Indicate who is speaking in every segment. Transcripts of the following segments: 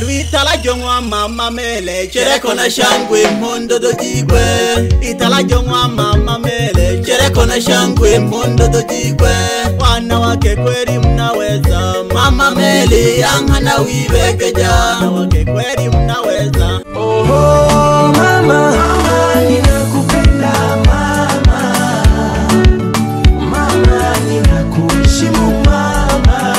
Speaker 1: Itala jongwa mama mele chere kona shangwe mondo do jigwe. Itala jongwa mama mele chere kona shangwe mondo do jigwe. Wana wake kweli mnaweza mama mele yanga na wibekeja. Wana wake kweli mnaweza.
Speaker 2: Oh mama, mama ninakupenda mama. Mama ninakuheshimu mama.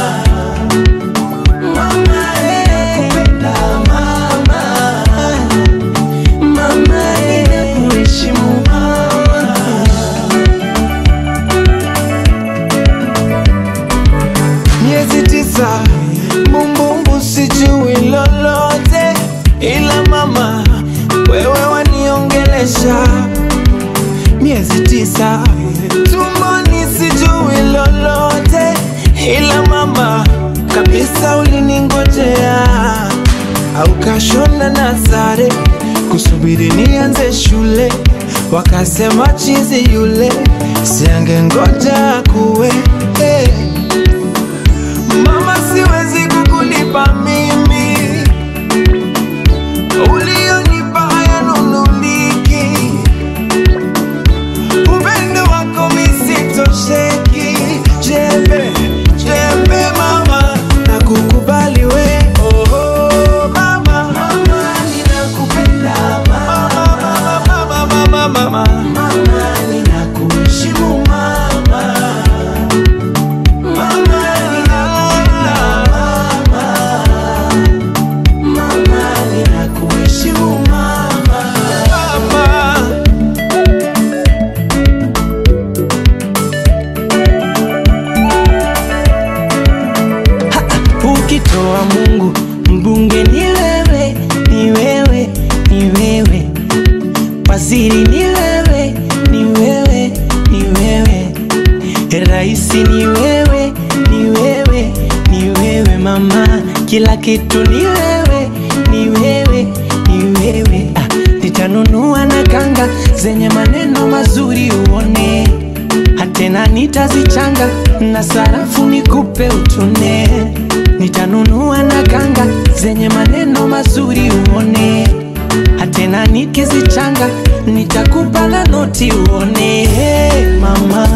Speaker 2: Bumbumbu sijui lolote ila mama wewe waniongelesha. Miezi 9 tumboni sijui lolote ila mama kabisa uliningojea. Au kashona na sare kusubiri nianze shule, wakasema chizi yule siange ngoja kuwe mama siwezi kukulipa mimi ulionipa hayanunuliki. Upendo wako misitosheki. Jembe, jembe mama nakukubali we. Oh mama, mama ninakupenda mama. Mama ninakuheshimu mama. Ukitoa Mungu mbunge ni wewe, ni wewe, ni wewe. Waziri ni wewe, ni wewe, ni wewe. Raisi ni wewe, ni wewe, ni wewe mama. Kila kitu ni wewe, ni wewe, ni wewe. Nitanunua na kanga zenye maneno mazuri uone. Hatena nitazichanga na sarafu nikupe utune. Nitanunua na kanga zenye maneno mazuri uone. Hatena nikizichanga nitakupa na noti uone. Hey, mama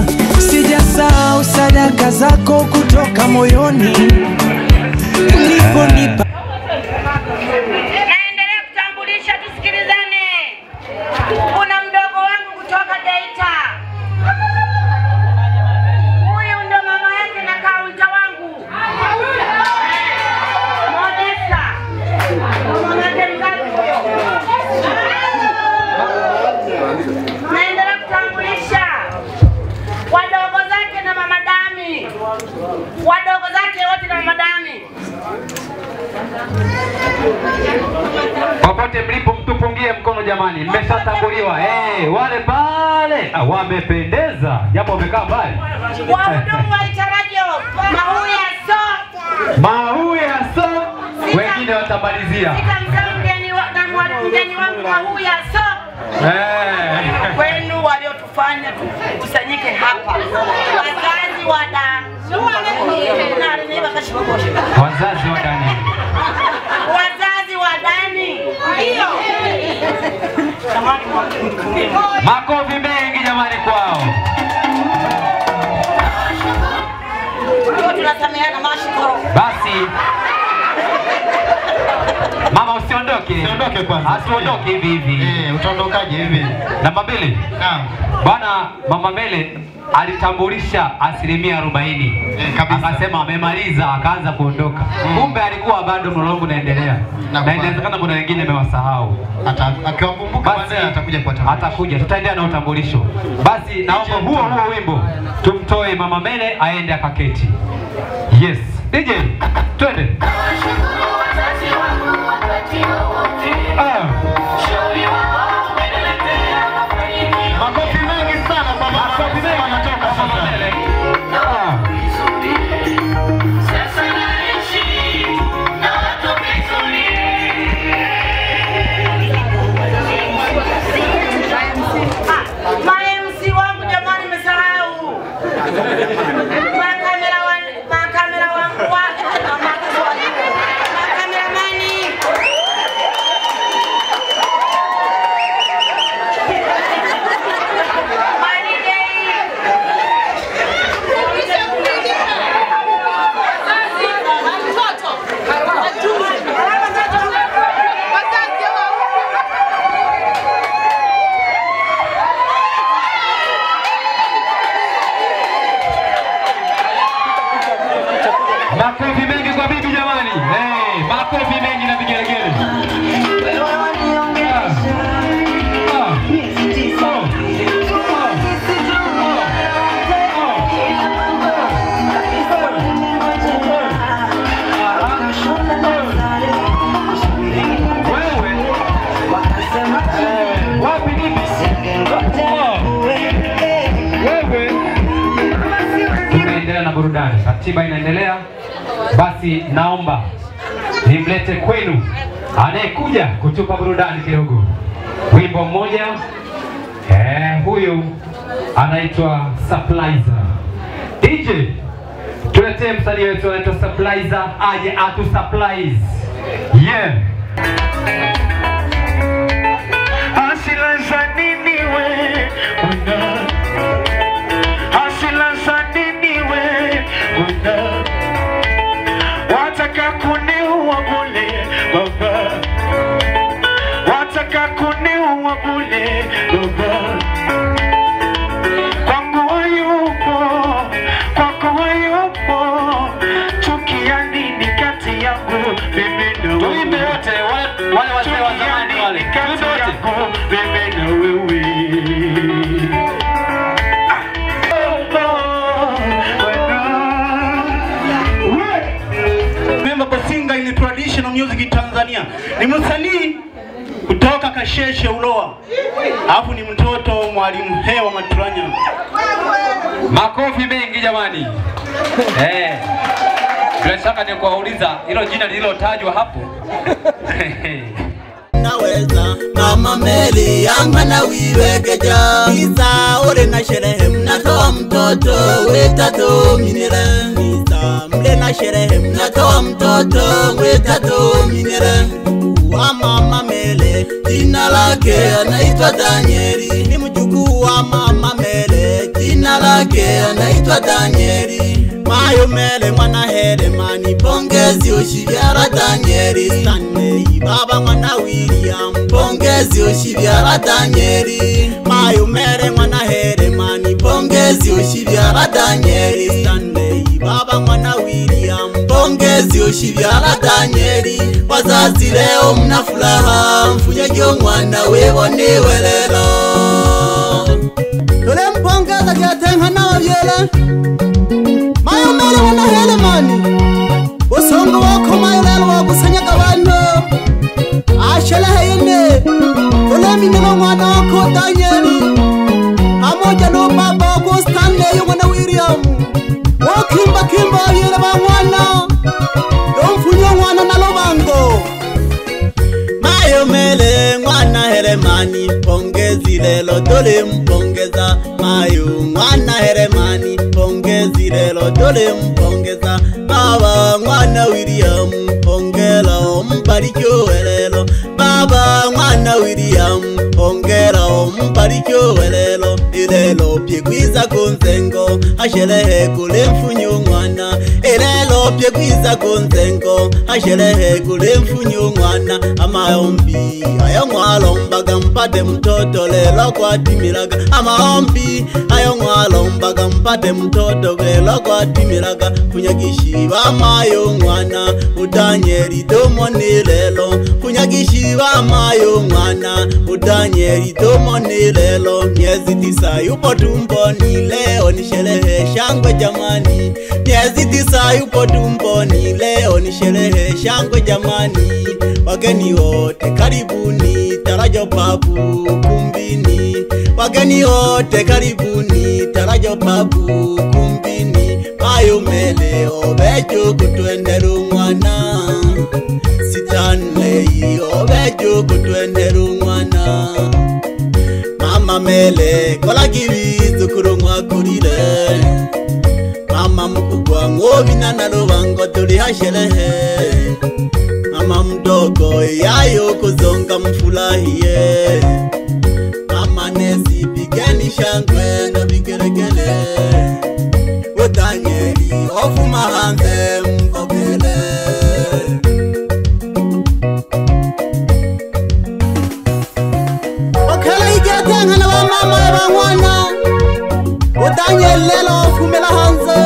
Speaker 2: sijasahau sadaka zako kutoka moyoni uliponipa.
Speaker 3: Naendelea kutambulisha, tusikilizane. Kuna mdogo wangu kutoka Geita. Huyu ndo mama yake na kaunta wangu Modesta. Mama yake mzazi huyo. Naendelea kutambulisha wadogo zake na mama Dami. Wadogo zake wote na mama Dami.
Speaker 4: Popote mlipo mtupungie mkono jamani, mmeshatambuliwa. Wale pale wamependeza, japo wamekaa mbali.
Speaker 3: Wahudumu wa Itarajo, Mahuya so.
Speaker 4: Wengine watamalizia.
Speaker 3: Mgeni wangu Mahuya so. Kwenu waliotufanya tukusanyike hapa. Wazazi wa Dani.
Speaker 4: Makofi mengi jamani kwao.
Speaker 3: Tunasameheana mashukuru.
Speaker 4: Basi mama usiondoke. Usiondoke kwanza. Usiondoke hivi hivi.
Speaker 5: Utaondokaje hivi?
Speaker 4: Namba 2.
Speaker 5: Naam.
Speaker 4: Bwana Mama Mele alitambulisha 40%. Akasema amemaliza, akaanza kuondoka. Kumbe alikuwa bado mlolongo unaendelea. Na inawezekana kuna wengine amewasahau.
Speaker 5: Akiwakumbuka baadaye atakuja kwa tambulisho.
Speaker 4: Atakuja, tutaendelea na utambulisho. Basi naomba huo wimbo tumtoe Mama Mele aende akaketi. Yes. DJ, twende.
Speaker 5: Makofi mengi sana kwa mama. Makofi mengi anatoka Mama Mele.
Speaker 3: MC wangu jamani, nimesahau. Makamera wangu
Speaker 4: Makofi mengi kwa bibi jamani. Makofi mengi na vigelegele. Tunaendelea na burudani. Ratiba inaendelea. Basi naomba nimlete kwenu anayekuja kutupa burudani kidogo. Wimbo mmoja. Huyu anaitwa Supplizer. DJ, tuletee msanii wetu anaitwa Supplizer aje atu supplies. Yeah.
Speaker 6: Wataka kuniua bure baba, wataka kuniua bure baba. Kwangu hayupo, kwako hayupo. Chukia nini kati yangu mimi na wewe?
Speaker 4: Tuimbe wote wale wazee wa zamani wale.
Speaker 6: Kati yangu mimi na wewe.
Speaker 5: Basinga ni traditional music in Tanzania. Ni msanii kutoka Kasheshe Uloa. Alafu ni mtoto Mwalimu Hewa Maturanya.
Speaker 4: Makofi mengi jamani. Bila shaka ni kuwauliza hilo jina lililotajwa hapo.
Speaker 1: Naweza Mama Meli yanga na wiwekeja Isa ore na sherehe mnatoa mtoto wetato minere Isa mle na sherehe mnatoa mtoto wetato minere Wa Mama Mele jina lake anaitwa Danieli Ni mjukuu wa Mama Mele jina lake anaitwa Danieli Mayo Mele mwana Heremani pongezi ushibyara Danieli Stanley baba mwana William pongezi ushibyara Danieli Mayo Mele mwana Heremani pongezi ushibyara Danieli Stanley baba mwana William pongezi ushibyara Danieli Wazazi leo mna furaha mfunyajo mwana webonewe lelo Tole mpongeza kiatenga na wavyele Mayo Mele mwana Heremani Usongo wako mayo lelo wakusanyaga abantu Ashelehe yene Tole minelo mwana wako Danieli Pamoja no baba wako Stanley mwana William Wakimba kimba yele ba mwana Domfunyo mwana na lobango Mayo Mele mwana Heremani pongezi lelo dole mpongeza Mayo mwana Heremani pongezi lelo dole mpongeza Baba mwana William pongela mbarikyo lelo Baba mwana William pongela mbarikyo lelo Ilelo pyegwiza kunzengo ashelehe kule mfunyo mwana Ilelo pyegwiza kunzengo ashelehe kule mfunyo mwana Amaombi ayo mwalombaga mpate mtoto lelo kwa timiraga Amaombi ayo mwalombaga mpate mtoto lelo kwa timiraga Funyagishiba mayo mwana Udanieli domoni lelo Funyagishiba mayo mwana Udanieli domoni lelo Miezi 9 yupo tumboni leo ni sherehe shangwe jamani Miezi 9 yupo tumboni leo ni sherehe shangwe jamani Wageni wote karibuni Tarajo Pabu kumbini Wageni wote karibuni Tarajo Pabu kumbini Mayo Mele obejo kutwenderu mwana Stanley obejo kutwenderu mwana Mama Mele kola kibizu kurumwa kurire Mama mkubwa ngobina na lubango tuli hashelehe Mama mdogo yayo kuzonga mfulahie Mama Nesi pigeni shangwe na vigeregele Danieli ofuma hanze mbogele Okele igetenga na wa mama ya bangwana Danieli lelo ofumela hanze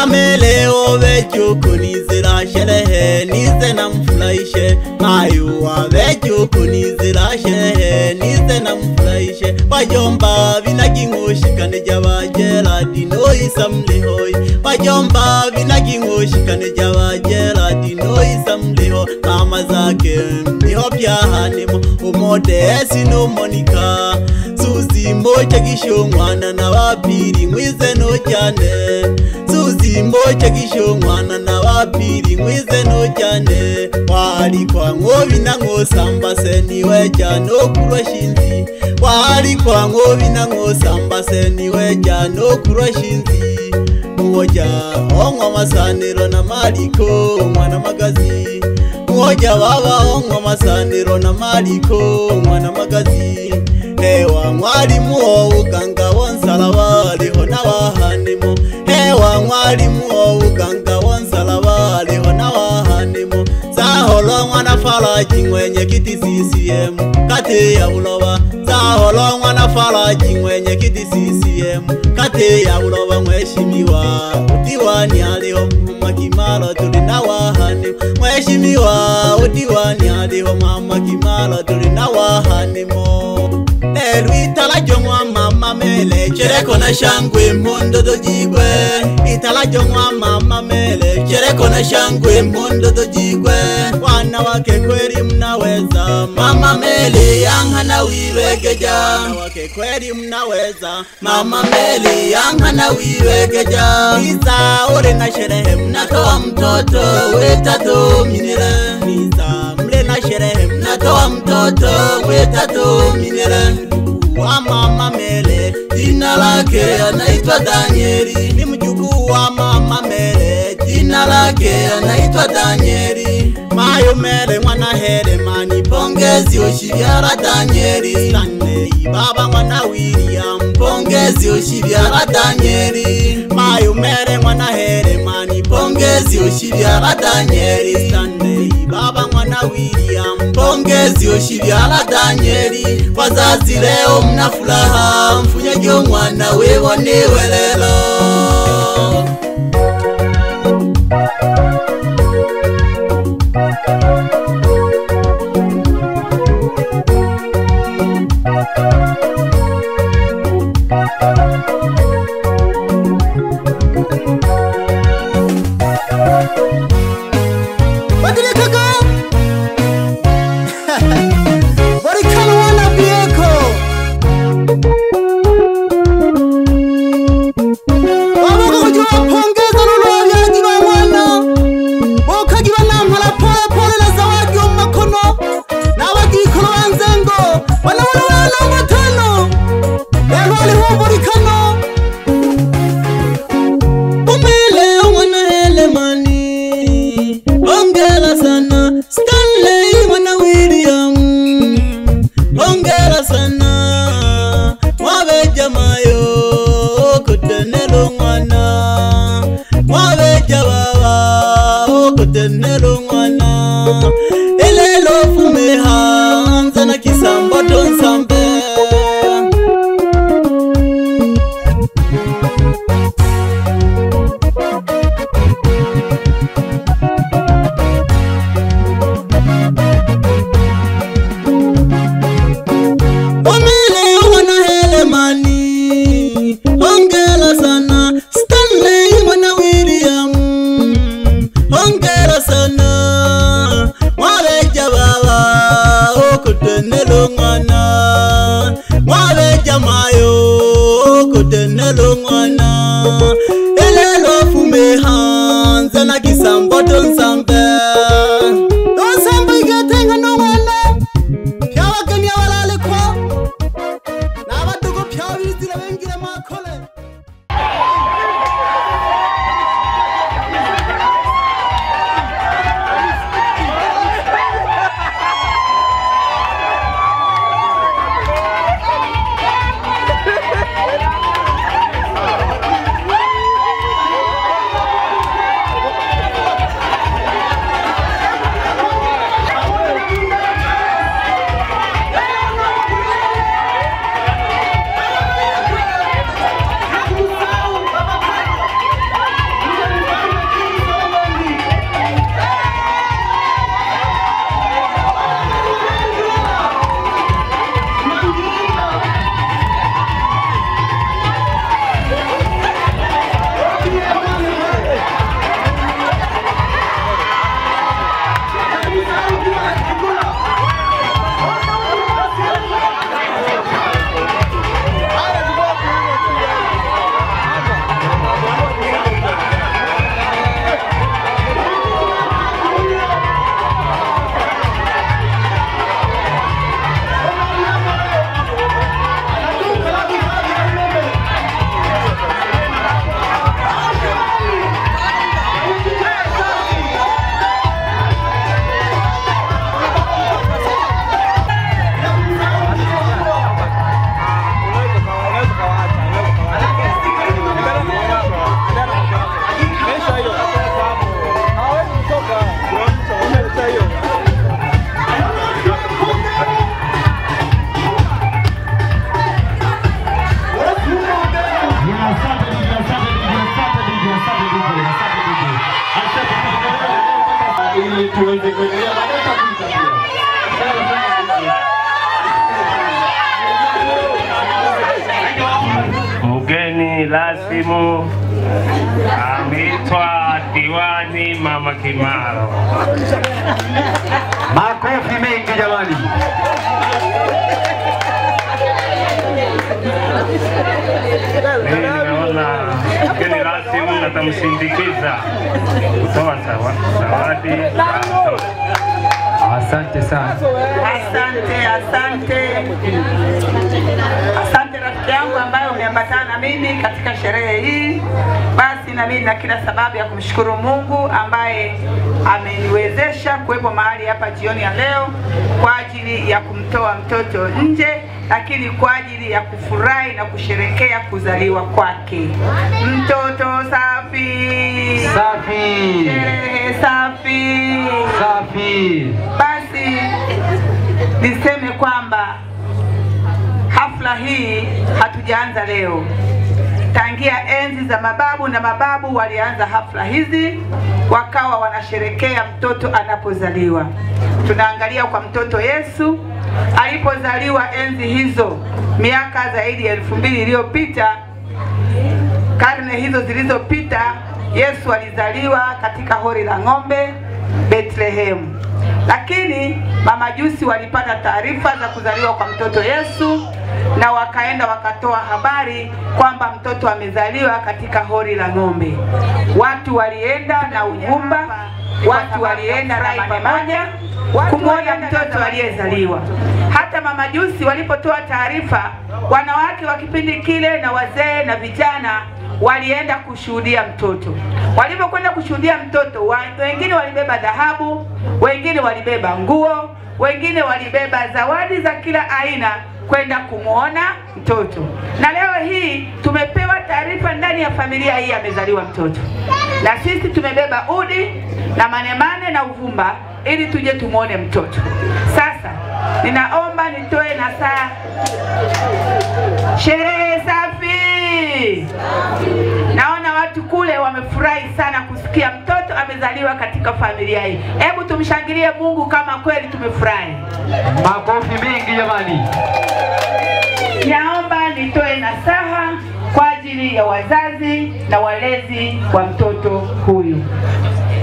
Speaker 1: Mama Mele ovechukunizira sherehe nize na mfurahishe. Mayu wavechukunizira sherehe nize na mfurahishe. Wajomba vinagingoshikane java Geradi noisa mlihoi. Wajomba vinagingoshikane java Geradi noisa mliho. Mama zake mliho pia hanimo umodesi no Monica. Suzi moja gisho mwana na wapiri mwize no cyane. Suzi moja gisho mwana na wapiri mwize no cyane. Wari kwa ngobi na ngosamba se niwe cyane okuroshinzi. Wari kwa ngobi na ngosamba se niwe cyane okuroshinzi. Mwoja ongwa masaniro na Mariko mwana magazi. Mwoja baba ongwa masaniro na Mariko mwana magazi. Hewa mwalimu uganga wonsalawa liho nawahanimo. Hewa mwalimu uganga wonsalawa liho nawahanimo. Zaholo mwana falaji mwenye kiti CCM kati ya uloba. Zaholo mwana falaji mwenye kiti CCM kati ya uloba. Mheshimiwa udiwani aliho mama Kimalo tulinawahanimo. Mheshimiwa udiwani aliho mama Kimalo tulinawahanimo. Itala jongwa Mama Mele chereko na shangwe mondo dojigwe. Itala jongwa Mama Mele chereko na shangwe mondo dojigwe. Wana wake kweli mnaweza. Mama Mele yanga na wiwegeja. Wana wake kweli mnaweza. Mama Mele yanga na wiwegeja. Niza ore na sherehe mnatoa mtoto wetatu minire. Niza mle na sherehe mnatoa mtoto wetatu minire. Wa Mama Mele jina lake anaitwa Danieli. Ni mjukuu wa Mama Mele jina lake anaitwa Danieli. Mayo Mele mwana Heremani pongezi oshibyara Danieli. Stanley baba mwana William pongezi oshibyara Danieli. Mayo Mele mwana Heremani pongezi oshibyara Danieli. Stanley baba mwana William pongezi oshibyara Danieli. Wazazi leo mna furaha mfunyaje mwana wewonewe lelo. Stanley mwana William ongera sana. Wabeja mayo kutenelo mwana. Wabeja baba kutenelo mwana. Elelo fumeha nzana kisambo tonsambe. Ongera sana Stanley mwana William ongera sana.
Speaker 4: tuweze kuendelea baadaye tutakuja pia.
Speaker 6: Mgeni rasmi ameitwa Diwani Mama Kimaro.
Speaker 4: Makofi mengi jamani.
Speaker 6: Naona mgeni rasmi atamsindikiza kutoa zawadi.
Speaker 4: Asante sana.
Speaker 7: Asante rafiki yangu ambaye umeambatana na mimi katika sherehe hii. Basi na mimi na kila sababu ya kumshukuru Mungu ambaye ameniwezesha kuwepo mahali hapa jioni ya leo kwa ajili ya kumtoa mtoto nje, lakini kwa ajili ya kufurahi na kusherekea kuzaliwa kwake. Mtoto safi.
Speaker 4: Safi.
Speaker 7: Sherehe safi.
Speaker 4: Safi.
Speaker 7: Basi niseme kwamba hafla hii hatujaanza leo. Tangia enzi za mababu na mababu walianza hafla hizi, wakawa wanasherekea mtoto anapozaliwa. Tunaangalia kwa mtoto Yesu alipozaliwa enzi hizo, miaka zaidi ya 2000 iliyopita, karne hizo zilizopita. Yesu alizaliwa katika hori la ng'ombe Bethlehem. Lakini mamajusi walipata taarifa za kuzaliwa kwa mtoto Yesu na wakaenda wakatoa habari kwamba mtoto amezaliwa katika hori la ng'ombe. Watu walienda na uvumba, watu walienda na manemanya kumwona mtoto aliyezaliwa. Hata mamajusi walipotoa taarifa, wanawake wa kipindi kile na wazee na vijana walienda kushuhudia mtoto. Walipokwenda kushuhudia mtoto, wengine walibeba dhahabu, wengine walibeba nguo, wengine walibeba zawadi za kila aina kwenda kumuona mtoto. Na leo hii tumepewa taarifa ndani ya familia hii amezaliwa mtoto. Na sisi tumebeba udi na manemane na uvumba ili tuje tumuone mtoto. Sasa ninaomba nitoe nasaha. Sherehe safi. Naona watu kule wamefurahi sana kusikia mtoto amezaliwa katika familia hii. Hebu tumshangilie Mungu kama kweli tumefurahi.
Speaker 4: Makofi mengi jamani.
Speaker 7: Naomba nitoe nasaha kwa ajili ya wazazi na walezi wa mtoto huyu.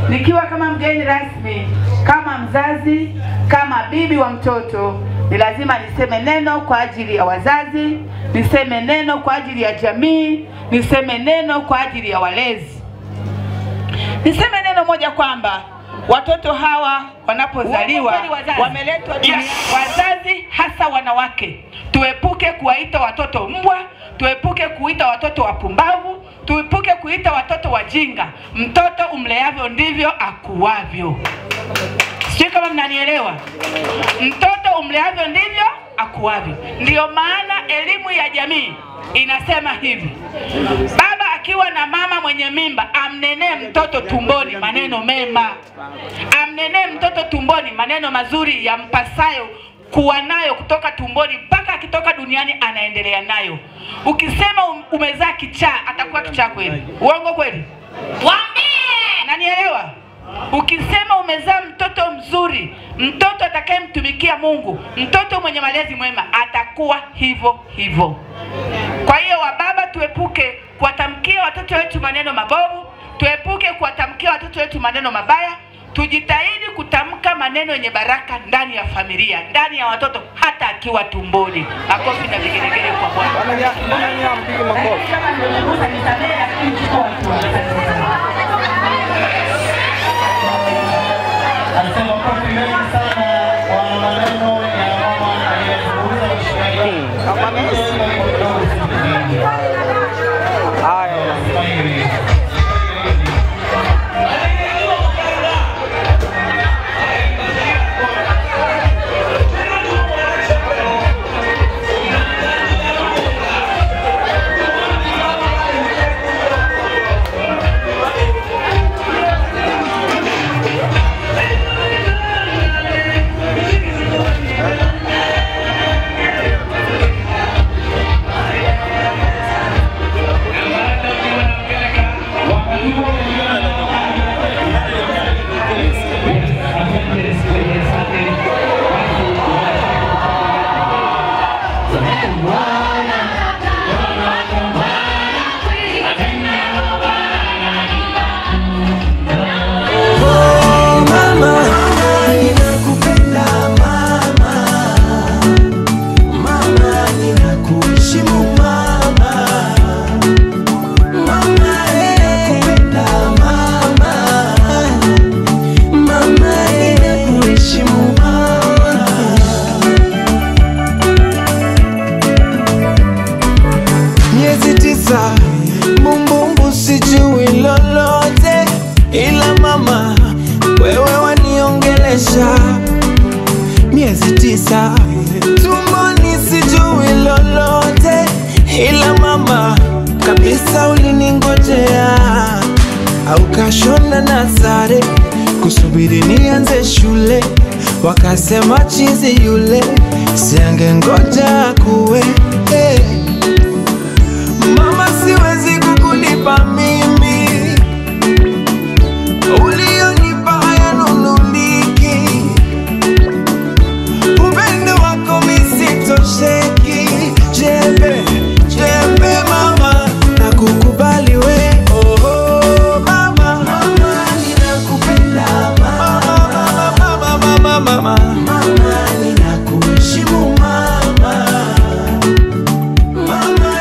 Speaker 7: Nikiwa kama mgeni rasmi, kama mzazi, kama bibi wa mtoto, ni lazima niseme neno kwa ajili ya wazazi, niseme neno kwa ajili ya jamii, niseme neno kwa ajili ya walezi. Niseme neno moja kwamba watoto hawa wanapozaliwa wameletwa duniani. Wazazi hasa wanawake, tuepuke kuwaita watoto mbwa, tuepuke kuita watoto wapumbavu, tuepuke kuita watoto wajinga. Mtoto umleavyo ndivyo akuavyo. Sio kama mnanielewa? Mtoto umleavyo ndivyo akuavyo. Ndio maana elimu ya jamii inasema hivi: baba akiwa na mama mwenye mimba, amnenee mtoto tumboni maneno mema. Amnenee mtoto tumboni maneno mazuri yampasayo kuwa nayo kutoka tumboni mpaka akitoka duniani anaendelea nayo. Ukisema umezaa kichaa, atakuwa kichaa kweli. Uongo kweli? Waambie. Nanielewa? Ukisema umezaa mtoto mzuri, mtoto atakayemtumikia Mungu, mtoto mwenye malezi mwema, atakuwa hivyo hivyo. Kwa hiyo wababa, tuepuke kuwatamkia watoto wetu maneno mabovu, tuepuke kuwatamkia watoto wetu maneno mabaya. Tujitahidi kutamka maneno yenye baraka ndani ya familia, ndani ya watoto, hata akiwa tumboni. Makofi na vigelegele kwa Bwana.
Speaker 5: Anasema makofi mengi sana kwa maneno ya mama aliyezungumza
Speaker 2: tisa, tumboni sijui lolote, ila mama kabisa uliningojea, au kashona na sare kusubiri nianze shule, wakasema chizi yule siange ngoja kuwe. Mama siwezi kukulipa mimi, ulionipa hayanunuliki, upendo wako misitosheki. Jembe, jembe mama, nakukubali we. Oh mama, mama ninakupenda mama, mama, mama, mama ninakuheshimu mama, mama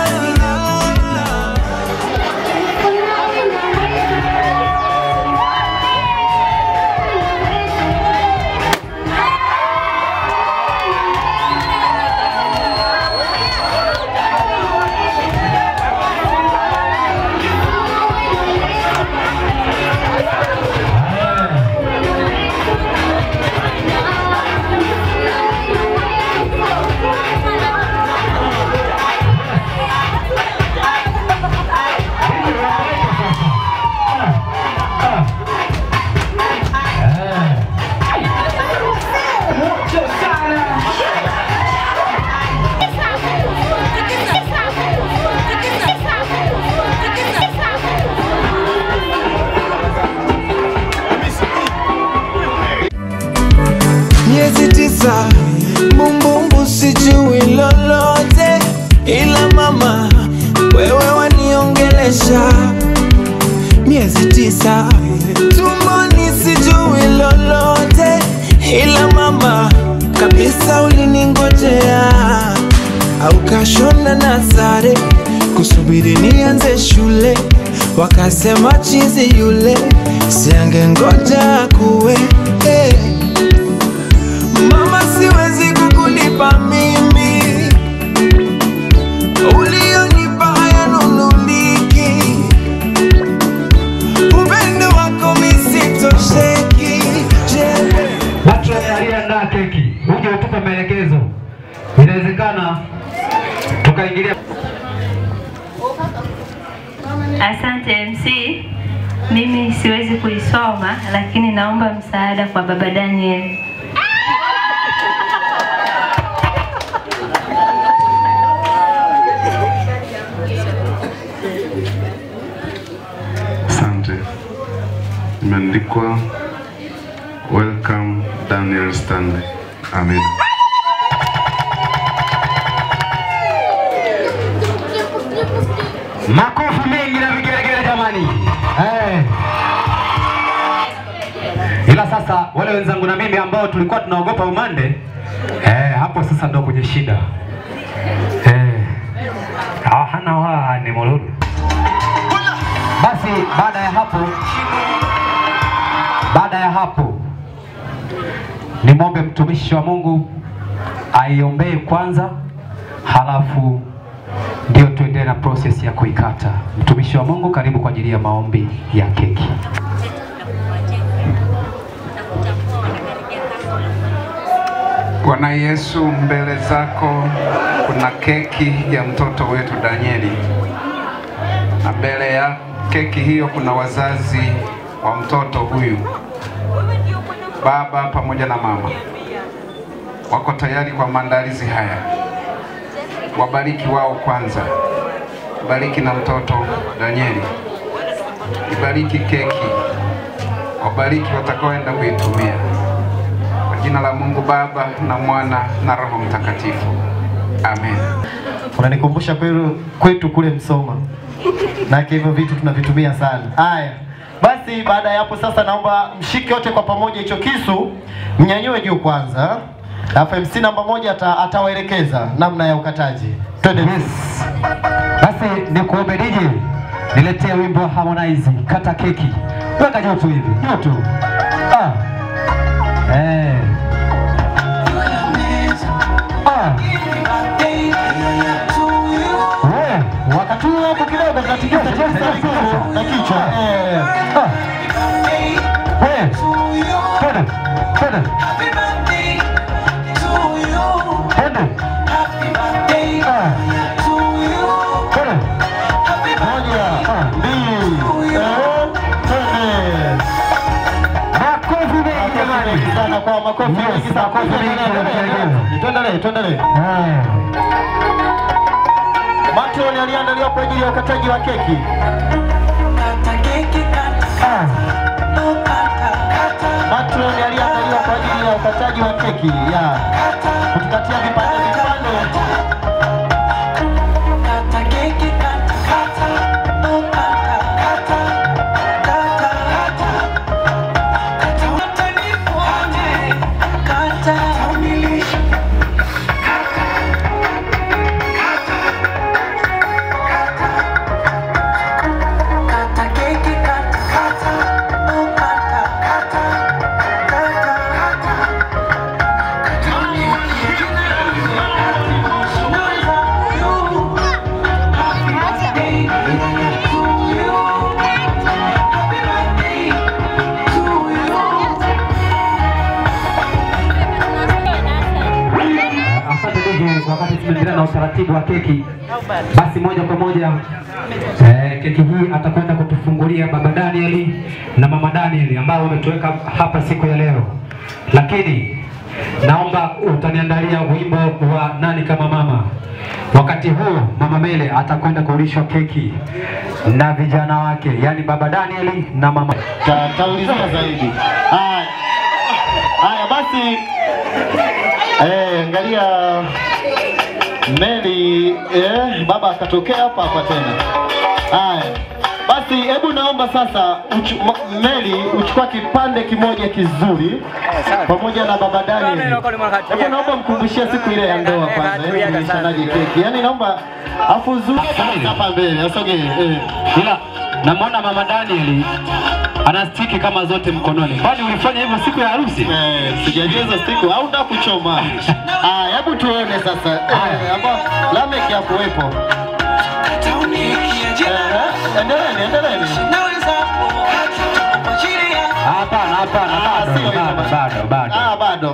Speaker 2: miezi tisa, bumbumbu sijui lolote, ila mama wewe waniongelesha. Miezi tisa, tumboni sijui lolote, ila mama kabisa uliningojea, au kashona na sare kusubiri nianze shule, wakasema chizi yule siange ngoja kuwe. Mama siwezi kukulipa mimi, ulionipa hayanunuliki, upendo wako misitosheki. Jembe,
Speaker 4: watu waliandaa keki, uje utupe maelekezo, inawezekana tukaingilia.
Speaker 8: Asante MC, mimi siwezi kuisoma, lakini naomba msaada kwa baba Daniel.
Speaker 9: Asante. Imeandikwa welcome Daniel Stanley. Amen.
Speaker 4: Makofi mengi na vigelegele jamani. Ila sasa wale wenzangu na mimi ambao tulikuwa tunaogopa umande, hapo sasa ndo kwenye shida. Hana wa ni molulu. Basi baada ya hapo nimwombe mtumishi wa Mungu aiombee kwanza, halafu ndio tuendelee na process ya kuikata. Mtumishi wa Mungu, karibu kwa ajili ya maombi ya keki.
Speaker 10: Bwana Yesu, mbele zako kuna keki ya mtoto wetu Danieli, na mbele ya keki hiyo kuna wazazi wa mtoto huyu, baba pamoja na mama, wako tayari kwa maandalizi haya. Wabariki wao kwanza, bariki na mtoto Danieli, ibariki keki, wabariki watakaoenda kuitumia. Kwa jina la Mungu Baba na Mwana na Roho Mtakatifu. Amen.
Speaker 11: Unanikumbusha kwetu kule Msoma. Na hivyo vitu tunavitumia sana. Haya. Basi baada ya hapo sasa naomba mshike wote kwa pamoja hicho kisu, mnyanyue juu kwanza. Alafu MC namba 1 atawaelekeza namna ya ukataji. Twende.
Speaker 4: Yes. Basi nikuombe DJ, niletee wimbo wa Harmonize, kata keki. Weka joto hivi, joto. Wakati hapo kidogo tunatikisa na kichwa. Twende. Twende.
Speaker 2: Happy birthday to you.
Speaker 4: Twende.
Speaker 2: Happy birthday to you.
Speaker 4: Makofi mengi jamani.
Speaker 11: Sana kwa makofi mengi sana. Tuendelee. Matron aliandaliwa kwa ajili ya ukataji wa keki.
Speaker 2: Kata keki kata.
Speaker 11: Matron aliandaliwa kwa ajili ya ukataji wa keki. Ya. Kutukatia vipande.
Speaker 2: Kata keki kata.
Speaker 4: Wakati tunaendelea na utaratibu wa keki, basi moja kwa moja keki hii atakwenda kutufungulia Baba Daniel na Mama Daniel ambao wametuweka hapa siku ya leo. Lakini naomba utaniandalia wimbo wa Nani Kama Mama. Wakati huu Mama Mele atakwenda kulishwa keki na vijana wake, yani Baba Daniel na Mama.
Speaker 11: Taulizia zaidi. Haya basi. Angalia Meli baba akatokea hapa tena. Haya. Basi hebu naomba sasa Meli uchukua kipande kimoja kizuri pamoja na Baba Daniel. Hebu naomba mkumbushie siku ile ya ndoa kwanza, mlishanaje keki. Yaani naomba afuzu hapa mbele, asogee.
Speaker 4: Ila namwona Mama Daniel ana stiki kama zote mkononi. Kwani ulifanya hivyo siku ya harusi?
Speaker 11: Sijajeza stiku au ndio kuchoma. Hebu tuone sasa. Ambao Lamek ya kuwepo. Endelea.
Speaker 4: Hapana.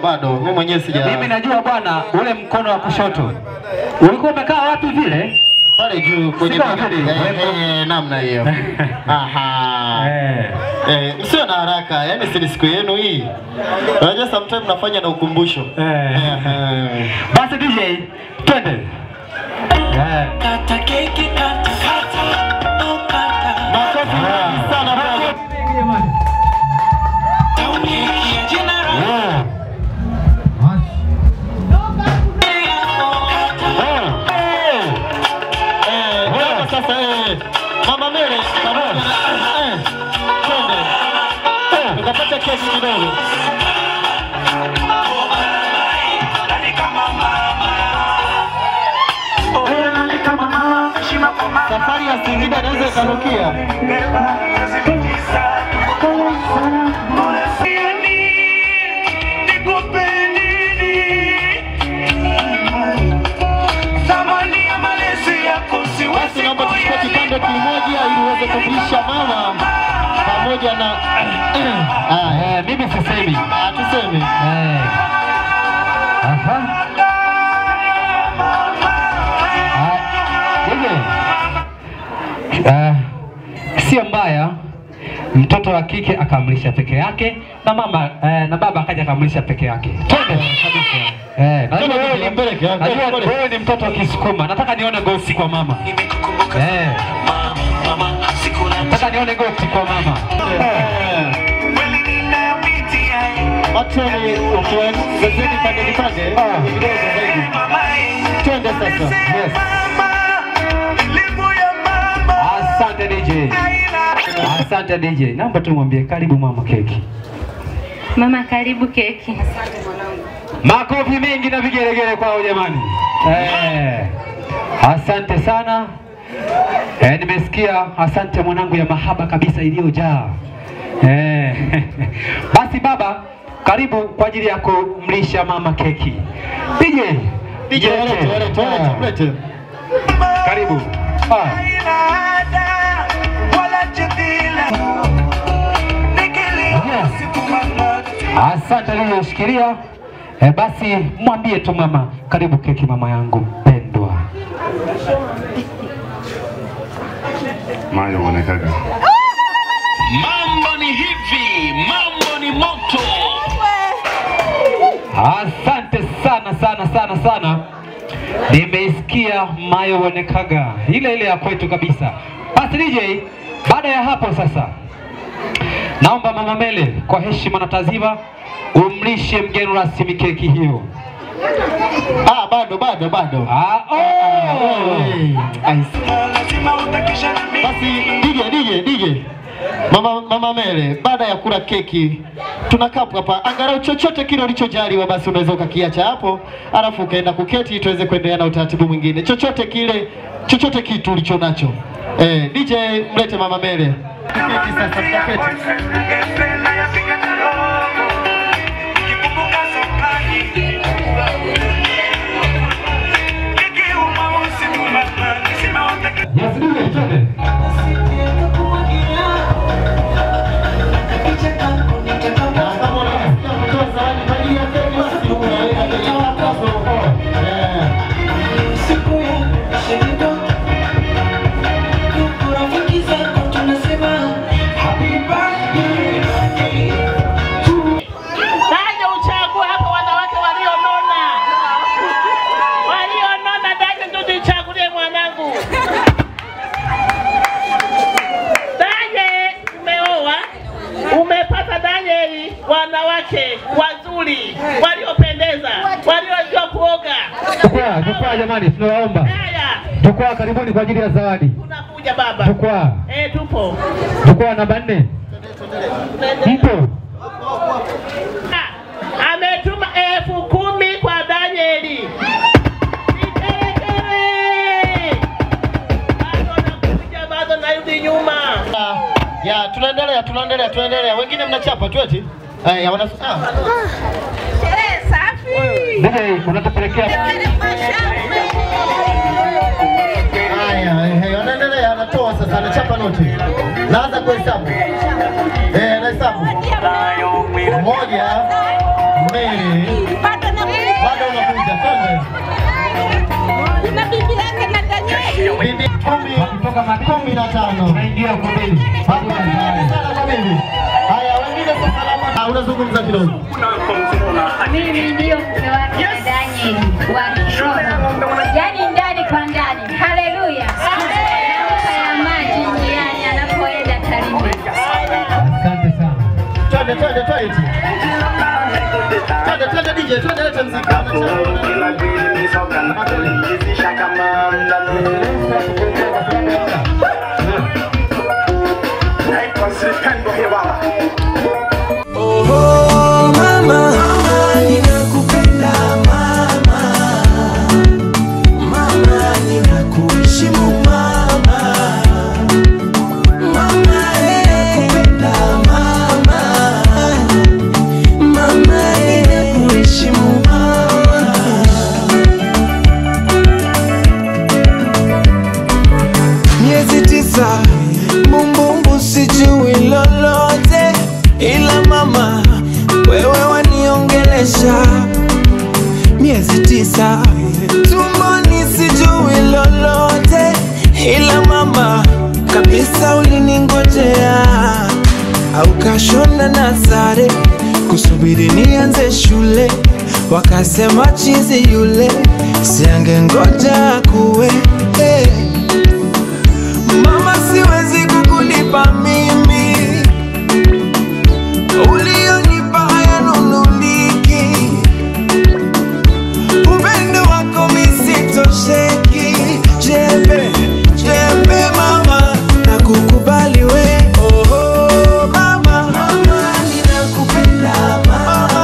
Speaker 11: Bado. Mimi mwenyewe sija.
Speaker 4: Mimi najua bwana, ule mkono wa kushoto. Ulikuwa umekaa wapi vile?
Speaker 11: Pale juu kwenye namna hiyo. Aha. Msio na haraka, yani si siku yenu hii. Unajua sometimes nafanya na ukumbusho.
Speaker 4: Basi DJ, twende.
Speaker 2: Kata keki kata.
Speaker 11: Makofi sana bwana. Sasa Mama Mele twende. Tukapata keki kidogo. Safari ya Singida inaweza ikarukia. Basi naomba tuchukue kipande kimoja ili uweze kumlisha mama pamoja na
Speaker 4: mimi sisemi.
Speaker 11: Tuseme.
Speaker 4: Sio mbaya mtoto wa kike akamlisha peke yake na mama na baba akaja akamlisha peke yake. Twende kabisa. Najua wewe ni mtoto wa Kisukuma. Nataka nione gosi kwa mama. Nataka nione gosi kwa mama.
Speaker 11: Matoni ukiwezeni pande vipande vidogo zaidi. Twende sasa.
Speaker 4: Yes. Asante DJ. Asante DJ. Naomba tu mwambie karibu mama keki.
Speaker 8: Mama karibu keki.
Speaker 4: Makofi mengi na vigelegele kwao jamani. Asante sana. Nimesikia asante mwanangu ya mahaba kabisa iliyojaa. Basi baba, karibu kwa ajili ya kumlisha mama keki. DJ
Speaker 11: walete.
Speaker 4: Karibu. Asante aliyoshikilia. Basi mwambie tu mama, karibu keki mama yangu mpendwa.
Speaker 9: Mayo Wonekaga.
Speaker 12: Mambo ni hivi, mambo ni moto.
Speaker 4: Asante sana. Nimeisikia Mayo Wonekaga, ile ya kwetu kabisa. Basi DJ, baada ya hapo sasa, naomba Mama Mele kwa heshima na taziba umlishe mgeni rasmi keki hiyo.
Speaker 11: Bado. Basi DJ. Mama Mele, baada ya kula keki tunakaa hapa, angalau chochote kile ulichojaliwa basi unaweza ukakiacha hapo, alafu ukaenda kuketi tuweze kuendelea na utaratibu mwingine. Chochote kitu ulicho nacho. DJ, mlete Mama Mele. Keki sasa tukaketi.
Speaker 13: Wanawake wazuri, waliopendeza, waliojua kuoga.
Speaker 4: Jukwaa jamani, tunawaomba. Jukwaa karibuni kwa ajili ya zawadi.
Speaker 13: Tunakuja baba.
Speaker 4: Jukwaa.
Speaker 13: Tupo.
Speaker 4: Jukwaa namba 4. Mpo.
Speaker 13: Ametuma 10,000 kwa Danieli. Bado narudi nyuma.
Speaker 11: Ya, tunaendelea. Wengine mnachapa tu eti? Sherehe
Speaker 13: safi.
Speaker 4: Ndio, unatupelekea.
Speaker 11: Wanaendelea, anatoa sasa, anachapa noti. Naanza kuhesabu. Nahesabu. 1, 2. Bado unakuja, twende.
Speaker 3: Kuna bibi yake na Danieli.
Speaker 11: Bibi 15.
Speaker 4: Tunaingia kwa bibi.
Speaker 11: Haya, wengine sasa salama. Unazungumza kidogo.
Speaker 14: Mimi ndio mke wake Danieli wa kiroho. Yaani ndani kwa ndani. Haleluya. Nampa ya maji njiani anapoenda Tarime.
Speaker 4: Asante sana.
Speaker 11: Twende DJ, twende leta muziki.
Speaker 1: Oh mama, ninakupenda mama, mama ninakuheshimu mama, mama ninakupenda mama, mama ninakuheshimu mama. Miezi 9 bumbumbu sijui lolote, ila mama wewe waniongelesha. Miezi 9 tumboni sijui lolote, ila mama kabisa uliningojea, au kashona na sare kusubiri nianze shule, wakasema chizi yule siangengoja kuwe. Mama siwezi kukulipa mimi, ulionipa hayanunuliki, upendo wako misitosheki. Jembe mama, nakukubali we. Oh mama, mama ninakupenda mama,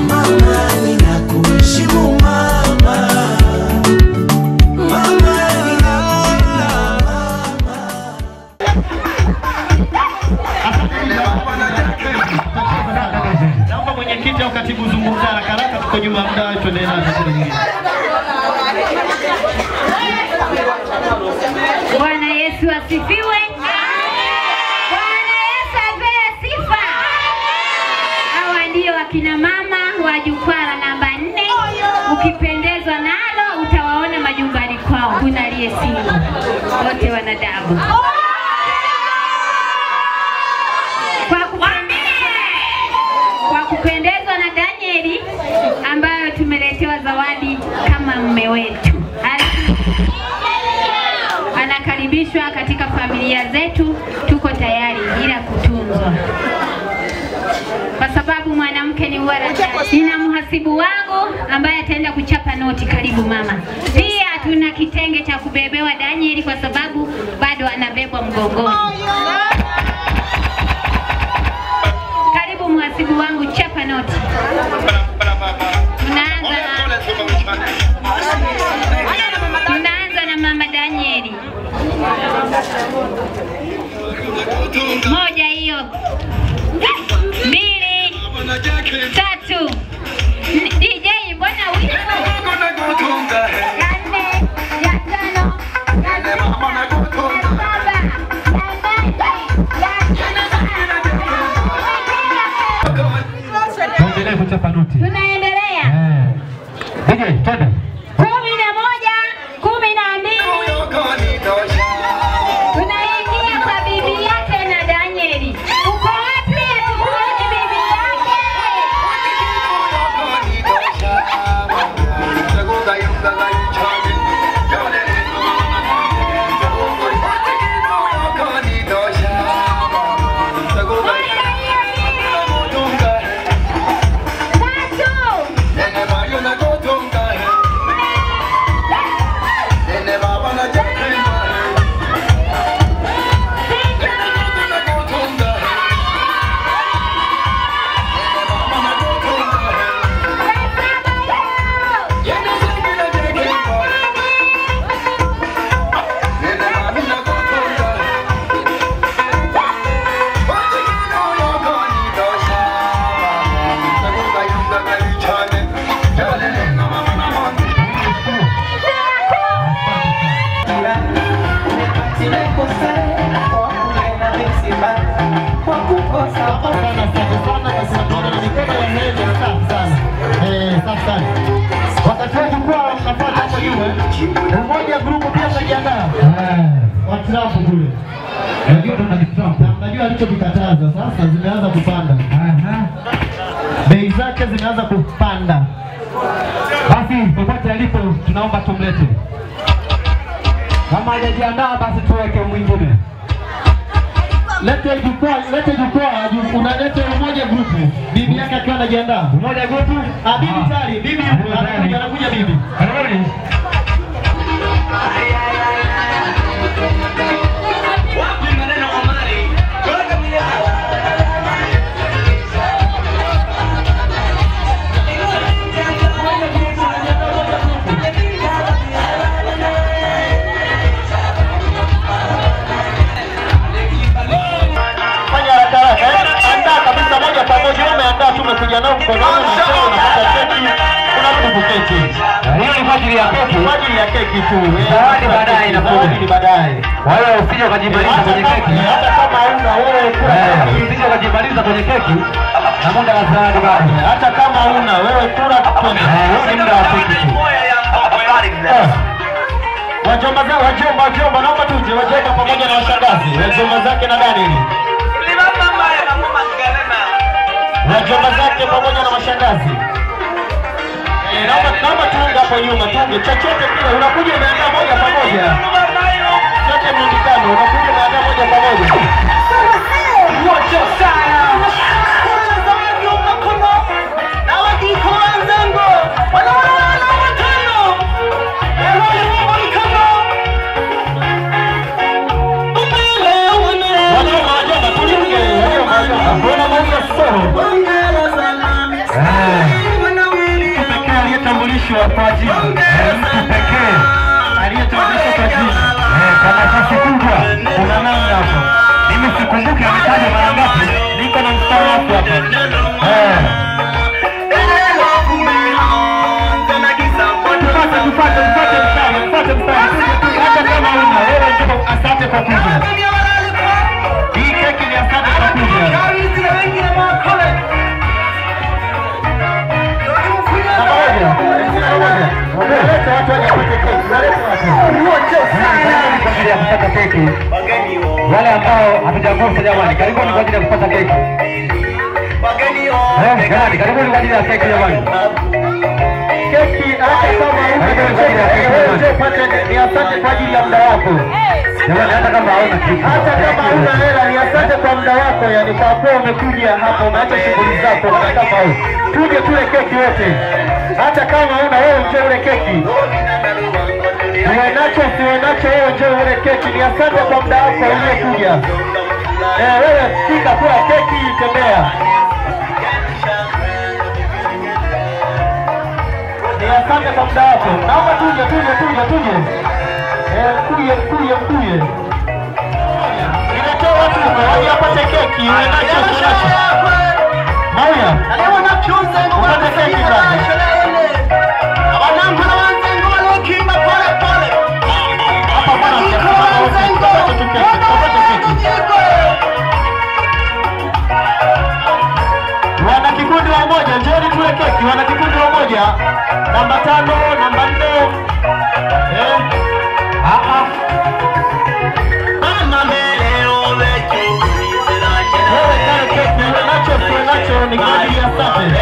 Speaker 1: mama ninakuheshimu mama, mama
Speaker 11: Naomba mwenyekiti au katibu zungumza haraka, tuko nyuma ya muda, tuendelee na shughuli nyingine.
Speaker 14: Bwana Yesu asifiwe. Bwana Yesu apewe sifa. Hawa ndio akina mama adabu. Kwa kupendezwa na Danieli ambayo tumeletewa zawadi kama mume wetu. Anakaribishwa katika familia zetu, tuko tayari ila kutunzwa. Kwa sababu mwanamke ni wala. Nina mhasibu wangu ambaye ataenda kuchapa noti. Karibu mama. Pia tuna kitenge cha kubebewa Danieli kwa sababu bado anabebwa mgongoni. Karibu mhasibu wangu, chapa noti. Tunaanza na mama Danieli. Moja hiyo. 2, 3. DJ mbona wimbo?
Speaker 4: Tuendelee kuchapa noti.
Speaker 14: Tunaendelea.
Speaker 4: DJ, twende.
Speaker 14: 11, 12. Tunaingia kwa bibi yake na Danieli. Uko wapi? Tukuone bibi yake.
Speaker 11: Wakati wetu kwa mnafuata hapo juu. Mmoja grupu pia mnajiandaa. Wa Trump kule. Najua alichokikataza sasa zimeanza kupanda. Bei zake zimeanza kupanda.
Speaker 4: Basi popote alipo tunaomba tumlete. Kama hajajiandaa basi tuweke mwingine.
Speaker 11: Lete jukwaa, unalete umoja grupu. Bibi yake akiwa anajiandaa.
Speaker 4: Umoja grupu?
Speaker 11: Bibi tayari, bibi anakuja bibi.
Speaker 4: Karibuni.
Speaker 11: Tumekuja nao mkononi unapata keki, unarudi kuketi.
Speaker 4: Hiyo ni kwa ajili ya keki.
Speaker 11: Kwa ajili ya keki tu.
Speaker 4: Zawadi baadaye inakuja.
Speaker 11: Baadaye.
Speaker 4: Wewe usije ukajimaliza kwenye keki.
Speaker 11: Hata kama huna wewe kula.
Speaker 4: Usije ukajimaliza kwenye keki. Na muda wa zawadi bado.
Speaker 11: Hata kama huna wewe kula tukone.
Speaker 4: Huu ni muda wa keki tu.
Speaker 11: Wajomba naomba tuje wajomba pamoja na washangazi. Wajomba zake na Danieli. Wajomba zake pamoja na mashangazi. Naomba tuunge hapo nyuma, tuunge chochote kile. Unakuja umeandaa moja pamoja. Chote mlindikano, unakuja umeandaa moja pamoja. Wote sana. Na wadiko wenzangu.
Speaker 4: Aliyetambulishwa kwa jina. Mtu pekee aliyetambulishwa kwa jina. Kama nafasi kubwa kuna namna hapo. Mimi sikumbuki ametaja mara ngapi. Niko na mstari wako hapo. Tupate mstari. Hata kama una wewe ndio asante kwa kuja. Hii keki ni asante kwa kuja. Unaleta watu waje kwenye keki. Unaleta watu. keki. Wale ambao hatujagusa jamani, karibuni kwa ajili ya kupata keki. Jamani, karibuni kwa ajili ya keki jamani.
Speaker 11: Keki hata kama ni asante kwa ajili ya muda wako.
Speaker 4: Jamani, hata kama hauna kitu.
Speaker 11: Hata kama hauna hela ni asante kwa muda wako, yani kwa kuwa umekuja hapa umeacha shughuli zako na kama wewe. Tuje tule keki wote. Hata kama hauna wewe njoo ule keki. Uwe nacho wewe njoo ule keki. Ni asante kwa muda wako uliokuja. Wewe fika kula keki tembea. Ni asante kwa muda wako. Naomba tuje. Kuye. Niletee watu waje apate keki. Uwe nacho. Mauya. Leo na kiuza upate keki sana. Wanangu na wanzengo walokimba pole. Hapa bwana wanzengo. Upate keki. Wana kikundi wa moja, njoni tule keki. Wana kikundi wa moja. Namba 5, namba 4. Mama meleo wewe keki nacho ni kwa ajili ya asante.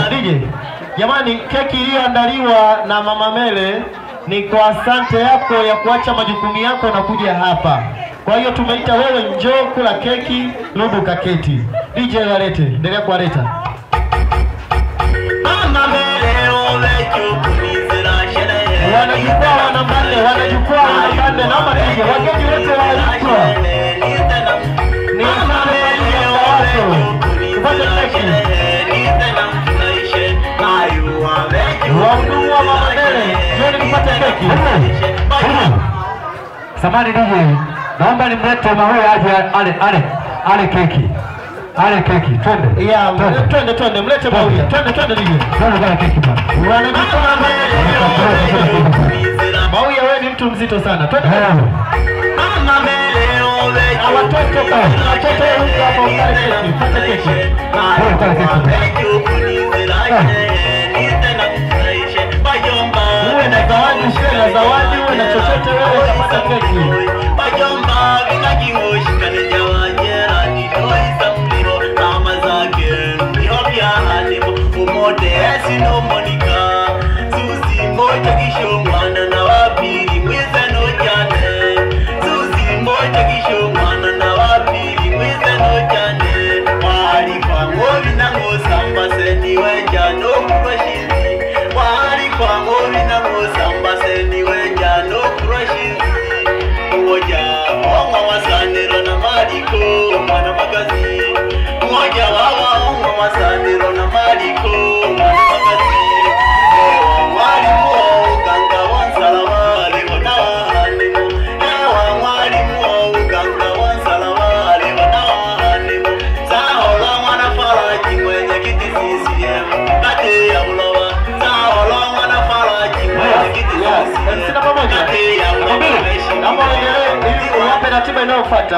Speaker 11: DJ. Jamani, keki iliyoandaliwa na Mama Mele ni kwa asante yako ya kuacha majukumu yako na kuja hapa. Kwa hiyo tumeita wewe njoo kula keki, Lubu kaketi. DJ walete, endelea kuwaleta. Mama Mele wanajukwaa wanabande, naomba DJ, wageni wote waalikwa. Ni asante kwa ajili ya watu. Tupate keki. Wahudumu wa Mama Mele, njoni tupate keki.
Speaker 4: Samahani DJ, naomba nimlete Mahuya aje ale keki. Ale keki, twende.
Speaker 11: Yeah, twende, mlete Mahuya. Twende DJ.
Speaker 4: Twende kala keki bwana.
Speaker 11: Mahuya wewe ni mtu mzito sana. Twende. Watoto huko hapo ukale keki. Pata keki.
Speaker 4: Kala keki.
Speaker 11: Uwe na zawadi, uwe na chochote wewe utapata keki.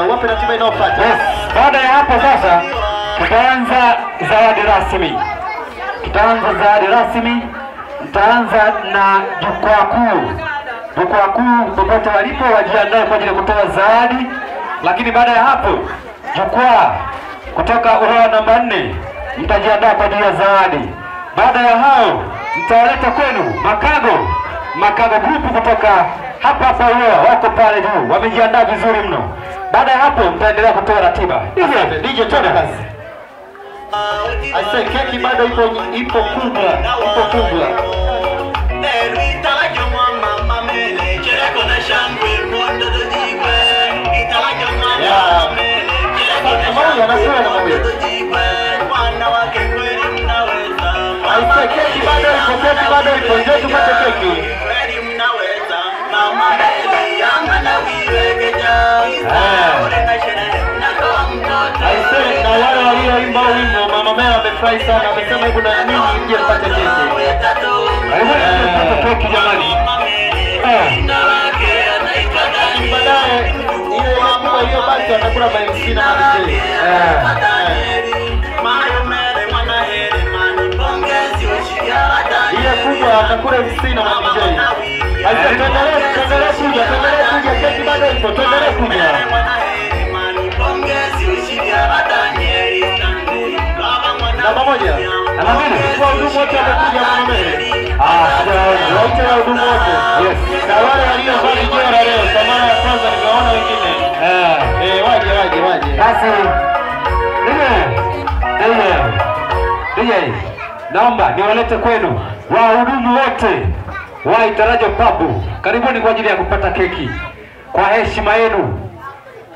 Speaker 11: Wape ratiba inayofuata.
Speaker 4: Yes. Baada ya hapo sasa tutaanza zawadi rasmi. Tutaanza na jukwaa kuu. Jukwaa kuu popote walipo wajiandae kwa ajili ya kutoa zawadi. Lakini baada ya hapo jukwaa kutoka uroa namba 4 mtajiandaa kwa ajili ya zawadi. Baada ya hao mtawaleta kwenu Makago group kutoka hapa uroa wako pale juu. Wamejiandaa vizuri mno. Baada ya hapo mtaendelea kutoa ratiba. DJ twende kazi.
Speaker 11: Asa keki bado ipo kubwa. Asa keki bado ipo. Njoo tupate keki. Na wale walioimba wimbo Mama Mele amefurahi sana, amesema hebu na nini mje mpate keki.
Speaker 4: Keki jamani.
Speaker 11: Baadaye ile kubwa hiyo basi atakula MC na DJ. Ile kubwa atakula MC na DJ. Namba moja. Namba mbili. Wahudumu wote wamekuja Mama Mele. Wote wahudumu wote. Yes. Na wale waliovaa vijora leo, kwa mara ya kwanza nimeona wengine. Waje.
Speaker 4: Basi. DJ. Naomba niwalete kwenu wahudumu wote wa Itarajo Pub. Karibuni kwa ajili ya kupata keki. Kwa heshima yenu.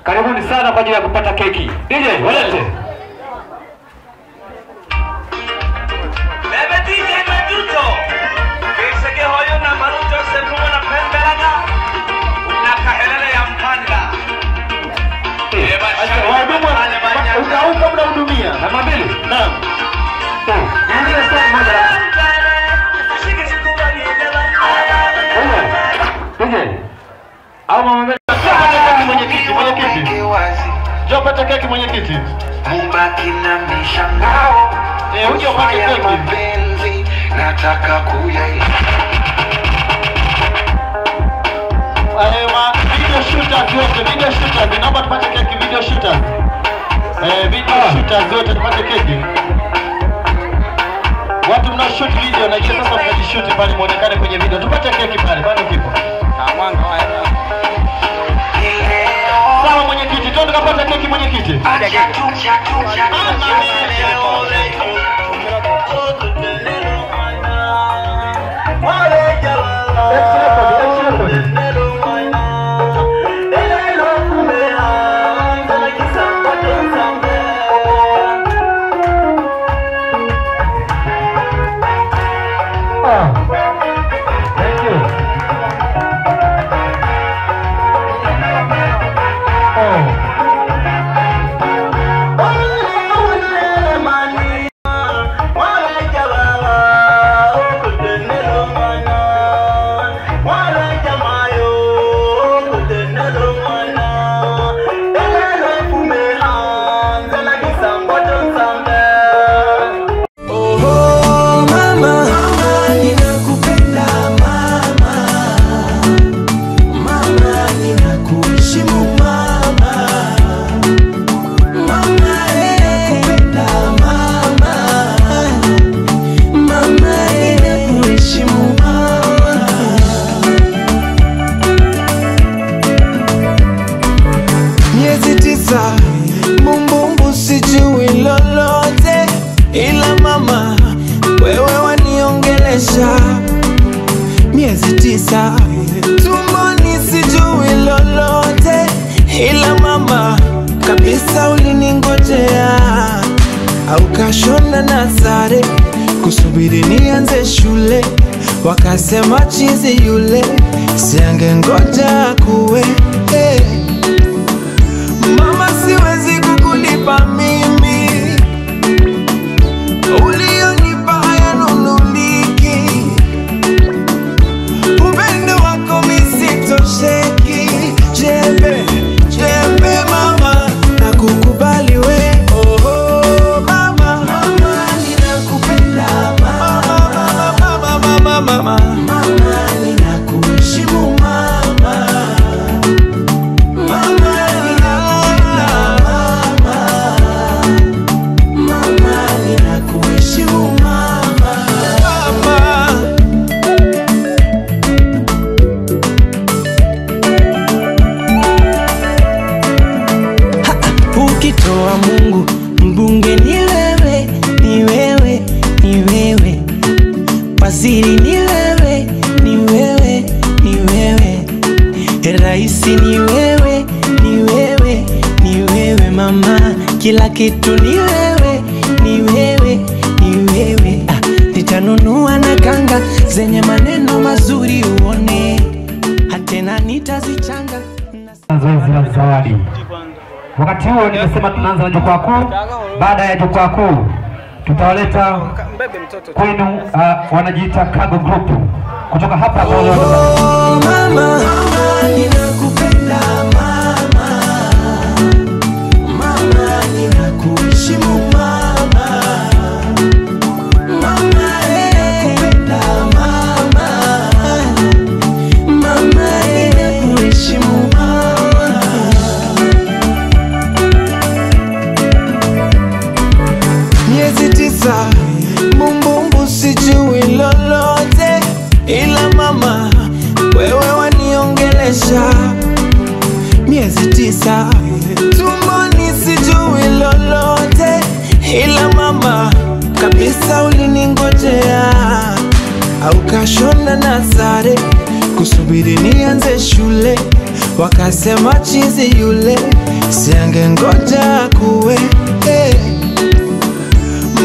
Speaker 4: Karibuni sana kwa ajili ya kupata keki. DJ, walete.
Speaker 12: Bebe DJ Majuto. Kese ke hoyo na Maruto se tumo na pembelana. Unakahelele ya mpanda.
Speaker 11: Wahudumu utauka mnahudumia.
Speaker 4: Namba mbili.
Speaker 11: Naam.
Speaker 4: Ndio stop moja. DJ. Au Mama Mele
Speaker 11: mwenyekiti. Njoo pata keki mwenyekiti.
Speaker 15: Mubaki na mishangao.
Speaker 11: Uje upate keki.
Speaker 15: Mapenzi nataka kuyaishi.
Speaker 11: Video shooters, naomba tupate keki video shooters. Video shooters wote tupate keki. Watu mna shoot video na kisha sasa mnajishoot pale muonekane kwenye video. Tupate keki pale, bado kipo. Sawa mwenyekiti, twende tukapata keki mwenyekiti.
Speaker 16: Mumbumbu sijui lolote, ila mama wewe waniongelesha. Miezi 9 tumboni sijui lolote, ila mama kabisa uliningojea. Au kashona na sare kusubiri nianze shule, wakasema chizi yule siangengoja kuwe. Mama siwezi kukulipa mimi, ulionipa hayanunuliki. Upendo wako misitosheki. Jembe mama, nakukubali we. Oh mama, mama ninakupenda mama, mama ninakuheshimu mama. Ukitoa Mungu mbunge ni wewe, ni wewe, ni wewe. Waziri ni wewe, ni wewe, ni wewe. Raisi ni wewe, ni wewe, ni wewe mama. Kila kitu ni wewe, ni wewe, ni wewe. Nitanunua na kanga zenye maneno mazuri uone, hatena nitazichanga
Speaker 4: zoezi la zawadi. Wakati huo nimesema tunaanza na jukwaa kuu. Baada ya jukwaa kuu tutawaleta kwenu wanajiita Cargo Group kutoka hapa
Speaker 16: mama, ninakupenda mama, mama ninakuheshimu mama, mama ninakupenda mama, kunyonyesha miezi 9 tumboni, sijui lolote, ila mama kabisa uliningojea, au kashona na sare kusubiri nianze shule, wakasema chizi yule siange ngoja kuwe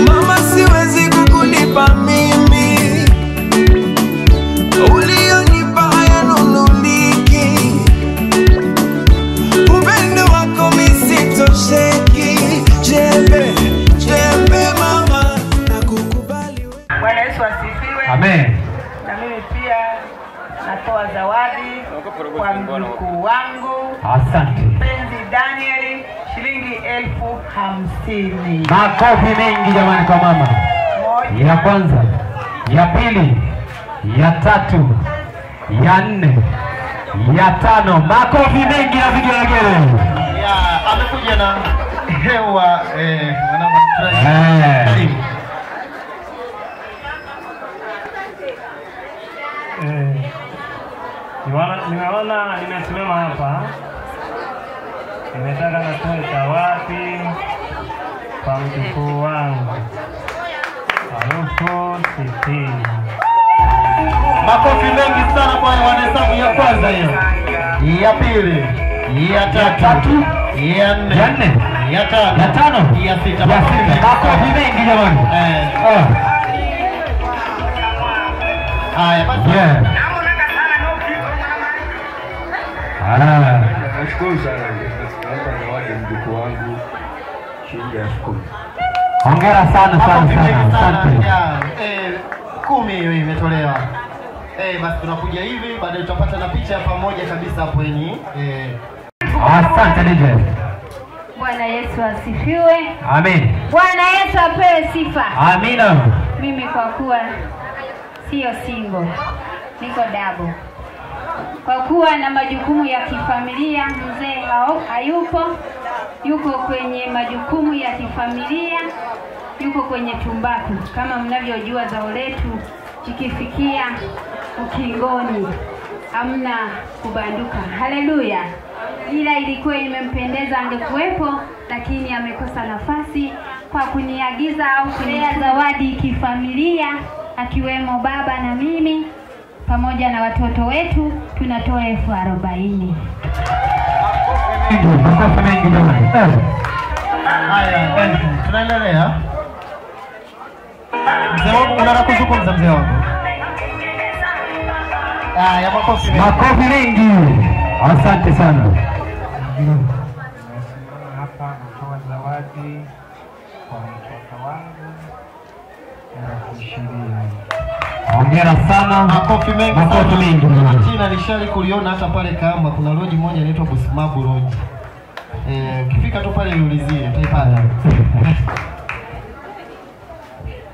Speaker 16: mama, siwezi kukulipa mimi ulionipa hayanunuliki, upendo wako misitosheki, jembe jembe mama nakukubali.
Speaker 7: Bwana Yesu asifiwe.
Speaker 4: Amen.
Speaker 7: Na mimi pia natoa zawadi kwa mjukuu wangu
Speaker 4: Asante.
Speaker 7: Penzi Daniel, shilingi 50,000.
Speaker 4: Makofi mengi jamani kwa mama. Ya kwanza, ya pili, ya tatu, ya 4, ya 5. Makofi mengi na vigelegele.
Speaker 11: Ya, amekuja na hewa mwanangu.
Speaker 6: Nimeona nimesimama hapa, nimetaka natoe zawadi kwa mjukuu wangu 60,000.
Speaker 11: Makofi mengi sana kwa wanahesabu. Ya kwanza hiyo, ya pili, ya tatu, ya 4, ya 5, ya 6.
Speaker 4: Makofi mengi jamani.
Speaker 11: Haya basi.
Speaker 17: Nashukuru sana. Naomba zawadi mjukuu wangu shilingi 10,000.
Speaker 4: Hongera sana sana sana. Asante.
Speaker 11: 10 hiyo imetolewa. Basi tunakuja hivi, baadaye tutapata na picha ya pamoja kabisa hapo yeni.
Speaker 4: Asante DJ.
Speaker 14: Bwana Yesu asifiwe.
Speaker 4: Amen.
Speaker 14: Bwana Yesu apewe sifa.
Speaker 4: Amina.
Speaker 14: Mimi kwa kuwa sio single, niko double. Kwa kuwa na majukumu ya kifamilia, mzee hayupo, yuko kwenye majukumu ya kifamilia, yuko kwenye tumbaku. Kama mnavyojua zao letu ikifikia ukingoni hamna kubanduka. Haleluya. Ila ilikuwa imempendeza angekuwepo, lakini amekosa nafasi kwa kuniagiza au kulea zawadi kifamilia, akiwemo baba na mimi pamoja na watoto wetu tunatoa 40,000.
Speaker 11: Haya, tunaendelea. Mzee wangu unataka kuzungumza mzee wangu? Ya makofi mengi.
Speaker 4: Makofi mengi. Asante sana.
Speaker 18: Hapa natoa zawadi kwa mtoto wangu 20,000.
Speaker 4: Hongera sana.
Speaker 11: Makofi mengi.
Speaker 4: Makofi mengi.
Speaker 11: Jina nishali kuliona hata pale Kahama, kuna lodge moja inaitwa Busmabu Lodge. Ukifika tu pale niulizie utaipata.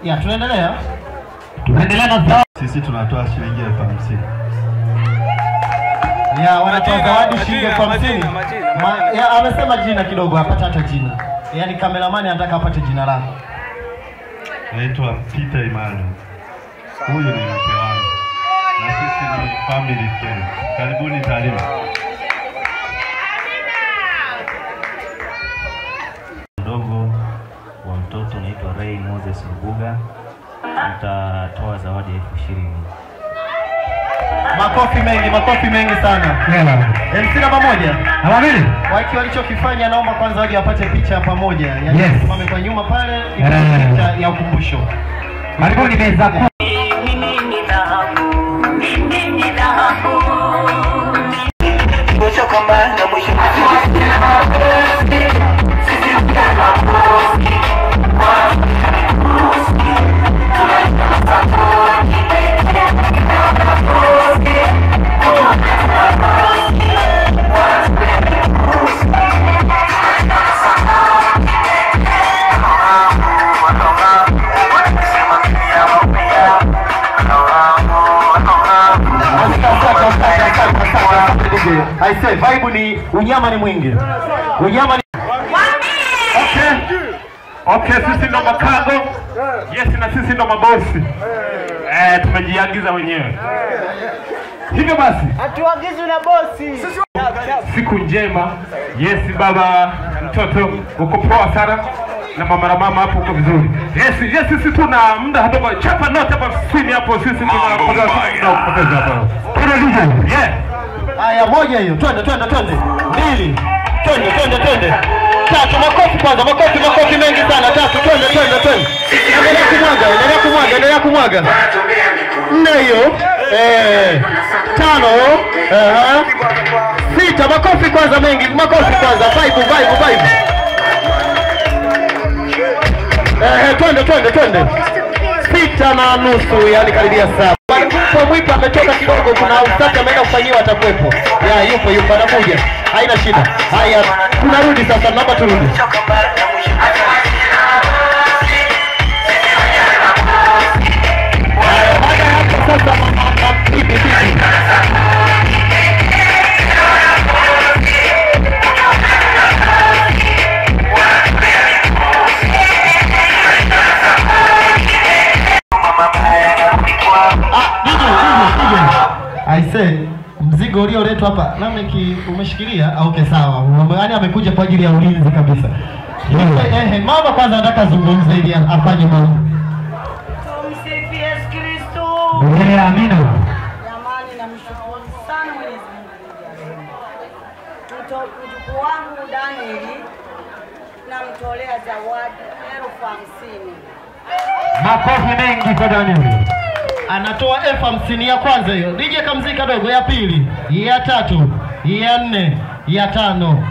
Speaker 11: Ya, tunaendelea.
Speaker 4: Tunaendelea na zawadi.
Speaker 17: Sisi tunatoa shilingi 50,000.
Speaker 11: Ya, wanatoa zawadi shilingi 50,000. Ya, amesema jina kidogo, apata hata jina. Yaani kameramani anataka apate jina lako.
Speaker 17: Naitwa Peter Emmanuel. Huyu ni mke wangu. Na sisi ni family friend. Karibuni Tarime.
Speaker 19: Mdogo wa mtoto naitwa Ray Moses Rubuga. Nitatoa zawadi 20,000.
Speaker 11: Makofi mengi sana. MC namba 1.
Speaker 4: Namba 2.
Speaker 11: Waki walichokifanya naomba kwanza waje wapate picha pamoja. Yaani tusimame kwa nyuma pale ili picha ya ukumbusho.
Speaker 4: Karibuni meza kuu.
Speaker 11: I say vibe ni unyama ni mwingi. Unyama ni
Speaker 6: Okay, sisi ndo makago. Yes, na sisi ndo mabosi. Tumejiagiza wenyewe. Hivyo basi
Speaker 13: Hatuagizwi na bosi.
Speaker 6: siku njema. Yes baba mtoto uko poa sana na mama na mama hapo uko vizuri. Yes sisi tuna muda hapa chapa note hapa screen hapo sisi tunapoteza hapa. Kuna DJ. Yeah.
Speaker 11: Haya moja hiyo. Twende. Mbili. Twende. Tatu makofi kwanza, makofi mengi sana. Tatu twende. Endelea kumwaga. Nne hiyo. Tano. Sita makofi kwanza mengi, Vibe. Twende. 6:30 yani karibia saa. Mwipa ametoka kidogo, kuna usafi ameenda kufanyiwa atakuepo. Yupo anakuja. Haina shida. Haya, tunarudi sasa, naomba turudi. Sasa bibi. Aise, mzigo ulioletwa hapa Lameki umeshikilia au sawa? Yaani amekuja kwa ajili ya ulinzi kabisa. Mama kwanza nataka zungumze ili afanye mambo.
Speaker 3: Tumsifu Yesu Kristo.
Speaker 11: Amina.
Speaker 3: Jamani, namshukuru sana Mwenyezi Mungu. Mjukuu wangu Danieli namtolea zawadi 50,000.
Speaker 11: Makofi mengi kwa Danieli. Anatoa 50,000 ya kwanza hiyo. DJ kamzika dogo, ya pili, ya tatu, ya nne, ya tano.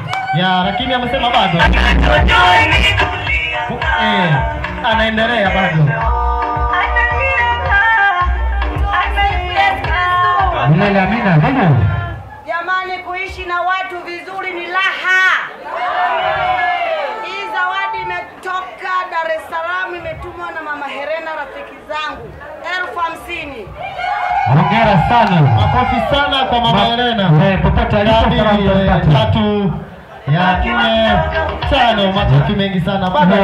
Speaker 11: Lakini amesema bado. Anaendelea bado. Amina.
Speaker 3: Jamani, kuishi na watu vizuri ni raha. Hii zawadi imetoka Dar es Salaam, imetumwa na Mama Helena, rafiki zangu. 50,000.
Speaker 11: Hongera sana. Makofi sana kwa Mama Helena. Popote alipo salamu tatu. Ya 4, 5, makofi mengi sana. Bado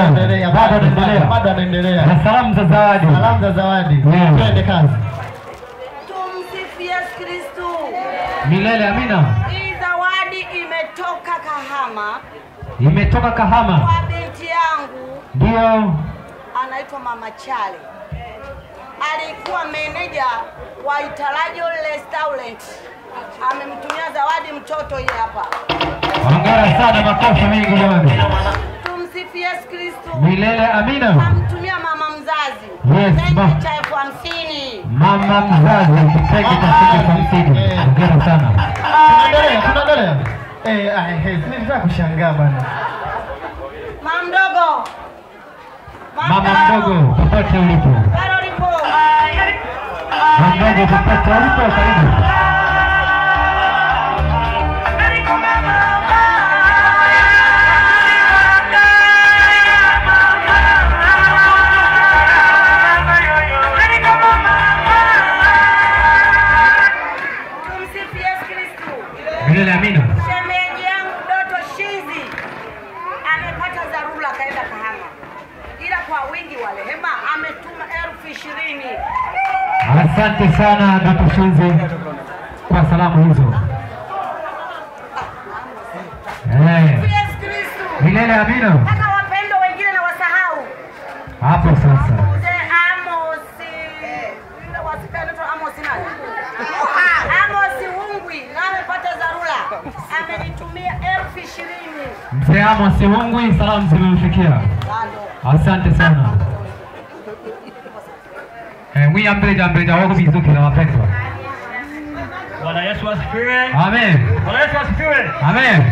Speaker 11: anaendelea. Na salamu za zawadi. Twende kazi.
Speaker 3: Tumsifu Yesu Kristo.
Speaker 11: Milele amina.
Speaker 3: Hii zawadi
Speaker 11: imetoka Kahama.
Speaker 3: Kwa binti yangu.
Speaker 11: Ndio.
Speaker 3: Anaitwa Mama Chale. Alikuwa meneja wa Italajo Restaurant. Amemtumia zawadi mtoto hii hapa.
Speaker 11: Hongera sana, makofi mengi jamani.
Speaker 3: Tumsifu Yesu Kristo.
Speaker 11: Milele amina.
Speaker 3: Amtumia mama mzazi.
Speaker 11: Yes,
Speaker 3: cha 50,000.
Speaker 11: Mama mzazi kitenge cha 50,000. Hongera sana. Tunaendelea. Sasa kushangaa bana. Mama mdogo, popote ulipo. Mama mdogo, popote ulipo, karibu. Milele amina.
Speaker 3: Shemeji yangu Doto Shizi amepata dharura kaenda Kahama. Ila kwa wingi wa rehema ametuma 20,000.
Speaker 11: Asante sana Doto Shizi kwa salamu hizo.
Speaker 3: Yesu Kristo.
Speaker 11: Milele amina.
Speaker 3: Hata wapendo wengine na wasahau.
Speaker 11: Hapo sasa.
Speaker 3: Amenitumia 20,000.
Speaker 11: Mzee Amos Wungwi, salamu zimemfikia. Asante sana. Mwi mbele wako bizuki na wapendwa.
Speaker 20: Bwana Yesu asifiwe.
Speaker 11: Amen.
Speaker 20: Bwana Yesu asifiwe.
Speaker 11: Amen.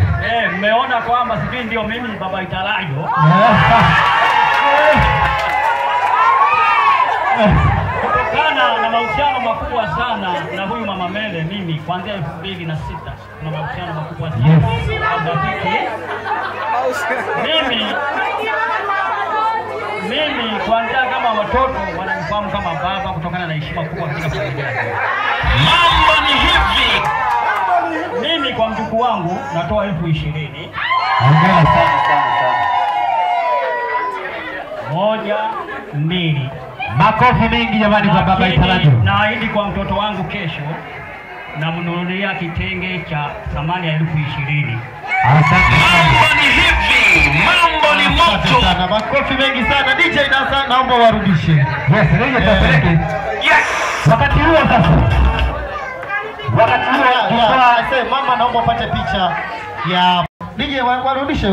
Speaker 20: Mmeona kwamba sijui ndio mimi baba Italajo. Kutokana na mahusiano makubwa sana na huyu Mama Mele, mimi kuanzia 2006 na mahusiano makubwa sana.
Speaker 11: Yes.
Speaker 20: Mimi kuanzia kama watoto wananifahamu kama baba kutokana na heshima kubwa katika familia.
Speaker 12: Mambo ni hivi.
Speaker 20: Mimi kwa mjukuu wangu natoa 20,000.
Speaker 11: Hongera sana.
Speaker 20: 1, 2.
Speaker 11: Makofi mengi jamani kwa baba Italajo.
Speaker 20: Naahidi kwa mtoto wangu kesho na mnunulia kitenge cha thamani ya 20,000.
Speaker 11: Asante
Speaker 12: Mambo ni hivi, mambo ni moto.
Speaker 11: sana. Makofi mengi sana. DJ Nasa, naomba warudishe.
Speaker 6: Yes, leo tutapeleke.
Speaker 12: Yes.
Speaker 6: Wakati huo sasa. Wakati huo
Speaker 11: Mama, naomba upate picha ya DJ. Warudishe.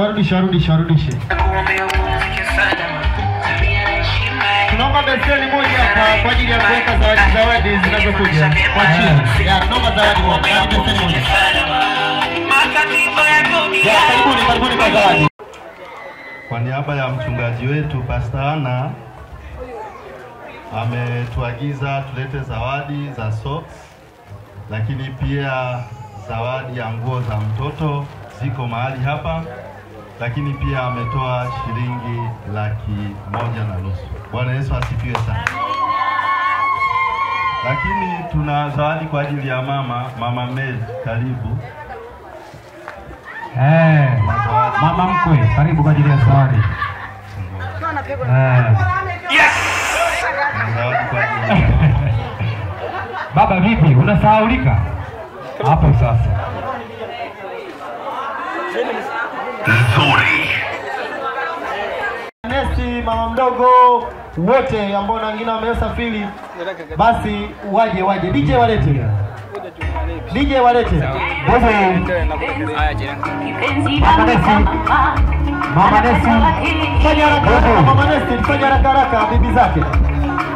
Speaker 11: Tunaomba beseni moja hapa kwa ajili ya kuweka zawadi zinazokuja. Kwa chini. Ya, naomba zawadi moja. Beseni moja. Ya, karibuni kwa zawadi.
Speaker 17: Kwa niaba ya mchungaji wetu Pastor Ana ametuagiza tulete zawadi za socks, lakini pia zawadi ya nguo za mtoto ziko mahali hapa, lakini pia ametoa shilingi 150,000. Bwana Yesu asifiwe sana. Lakini tuna zawadi kwa ajili ya Mama Mel, karibu.
Speaker 6: Mama mkwe, karibu kwa ajili ya zawadi.
Speaker 12: Yes.
Speaker 17: Zawadi kwa ajili ya
Speaker 6: Baba vipi? Unasahaulika? Hapo sasa.
Speaker 12: Nzuri.
Speaker 11: Nesi, mama mdogo, wote ambao na wengine wamesafiri, basi waje. DJ walete. Mama Nesi, fanya haraka bibi zake.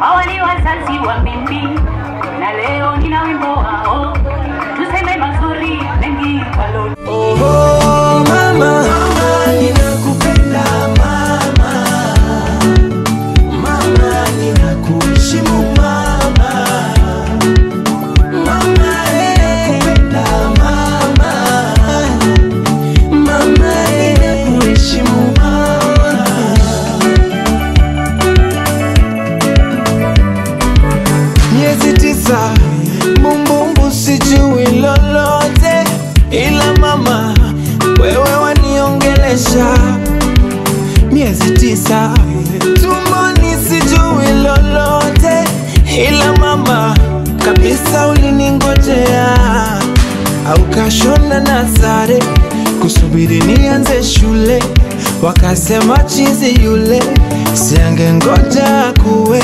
Speaker 21: Hawa ni wazazi wa mimi na leo nina wimbo wao, tuseme mazuri mengi waloni.
Speaker 16: Oh mama, ninakupenda mama, mama ninakuheshimu mama, mama ninakupenda mama, mama ninakuheshimu mama. Miezi 9 bumbumbu sijui lolote, ila mama wewe waniongelesha. Miezi 9 tumboni sijui lolote, ila mama kabisa uliningojea, au kashona na sare kusubiri nianze shule, wakasema chizi yule siangengoja kuwe.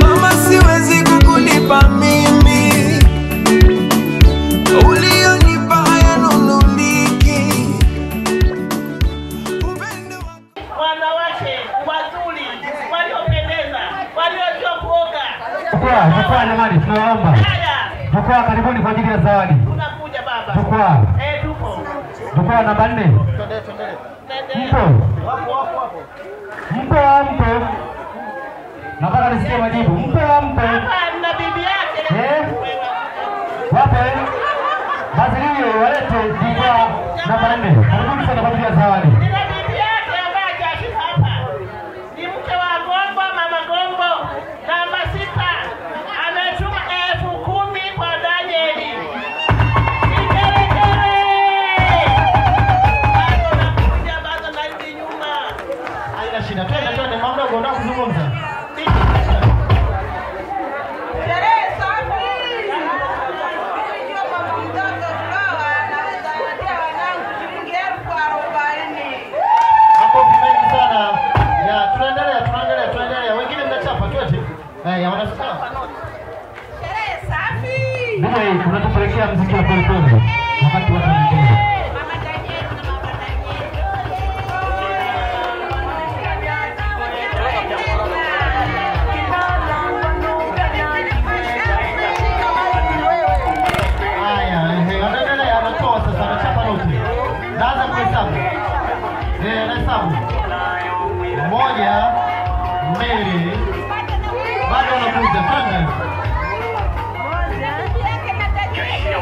Speaker 16: Mama siwezi kukulipa mimi, ulionipa hayanunuliki.
Speaker 22: Wanawake wazuri, waliopendeza, waliojua kuoga.
Speaker 6: Jukwaa jamani, tunaomba. Jukwaa, karibuni kwa ajili ya zawadi.
Speaker 22: Unakuja baba.
Speaker 6: Jukwaa.
Speaker 22: Tupo.
Speaker 6: Jukwaa namba 4. Mpo. Nataka nisikie majibu. Mpo.
Speaker 22: Hapa na bibi yake.
Speaker 6: Wape. Bazilio walete jukwaa namba 4. Karibuni sana kwa ajili ya zawadi.
Speaker 22: Nina bibi yake ambaye hajafika hapa. Ni mke wa Gombo, mama Gombo. Namba 6. Ametuma 10,000 kwa Danieli.
Speaker 11: Haina shida. Twende mama mdogo, unataka kuzungumza? Makofi mengi sana. Ya, tunaendelea. Wengine mnachapa twende. Ya wanachapa.
Speaker 22: Sherehe safi.
Speaker 6: Ndio tunatupelekea muziki wa kweli wakati watu wanaendelea.
Speaker 11: Anatoa sasa, anachapa noti. Naanza kuhesabu. Nahesabu. 1, 2. Bado unakuja, twende.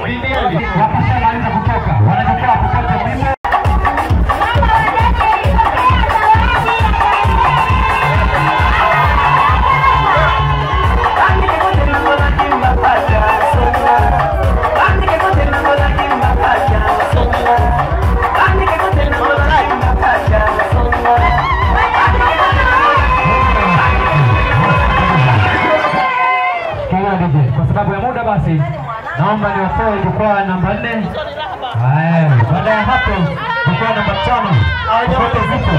Speaker 11: Bibi
Speaker 6: wakishamaliza kutoka, wanachukua kutoka wimbo. Kwa sababu ya muda
Speaker 4: basi naomba niwatoe jukwaa namba 4. Haya, baada ya hapo jukwaa namba 5 popote zipo.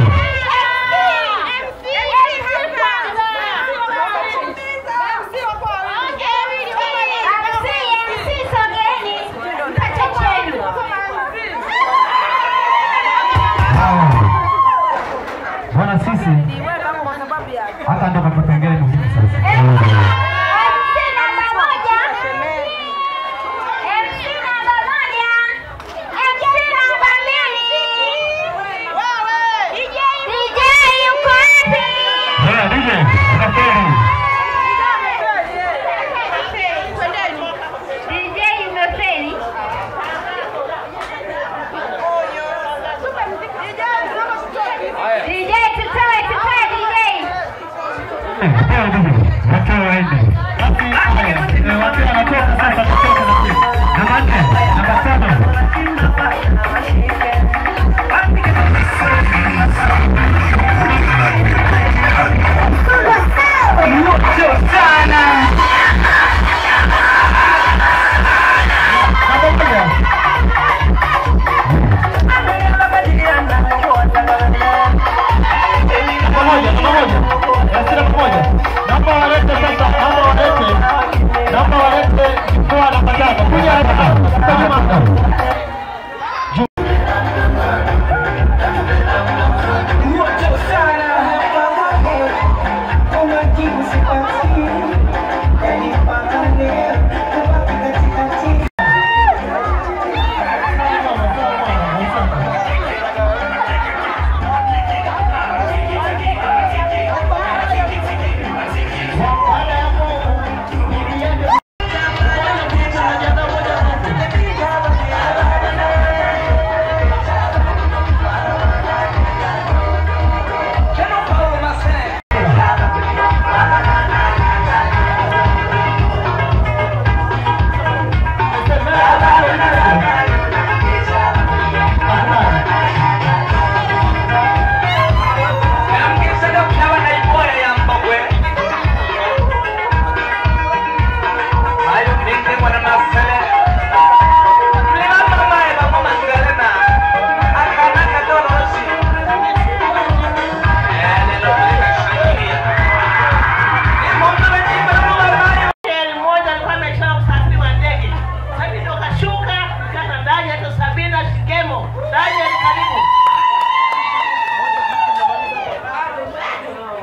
Speaker 4: Bwana sisi hata ndo kipengele muhimu sasa.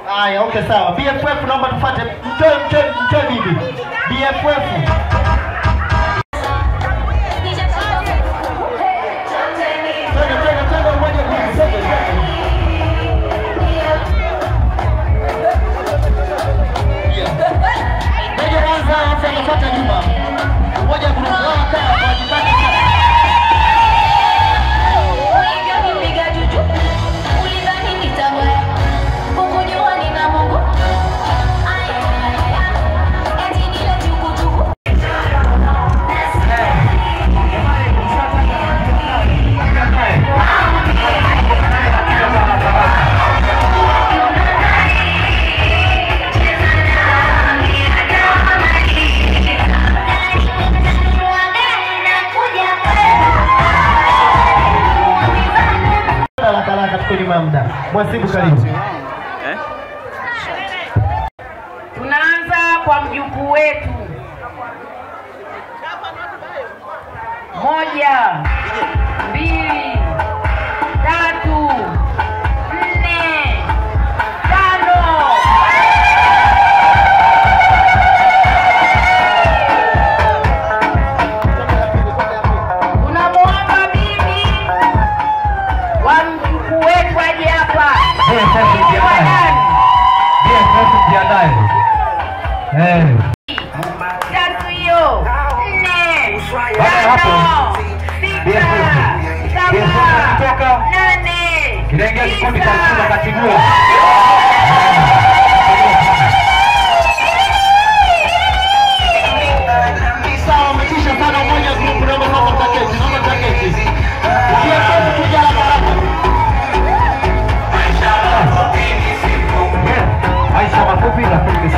Speaker 11: Haya, okay sawa. BFF naomba tufuate. Mtoe bibi. BFF. Mwasibu karibu.
Speaker 7: Tunaanza kwa mjukuu wetu. 1, 2, 3, 4, 5. Tunamwomba bibi wa mjukuu wetu aje hapa. Tatu hiyo, 4, 5, 6, 7, 8.
Speaker 4: Kilengea kikundi cha chuma katigua.
Speaker 11: Sawa, umetisha sana moja grupu naomba sasa mtaketi. Naomba mtaketi. BFF kuja haraka.
Speaker 4: Maisha mafupi lakini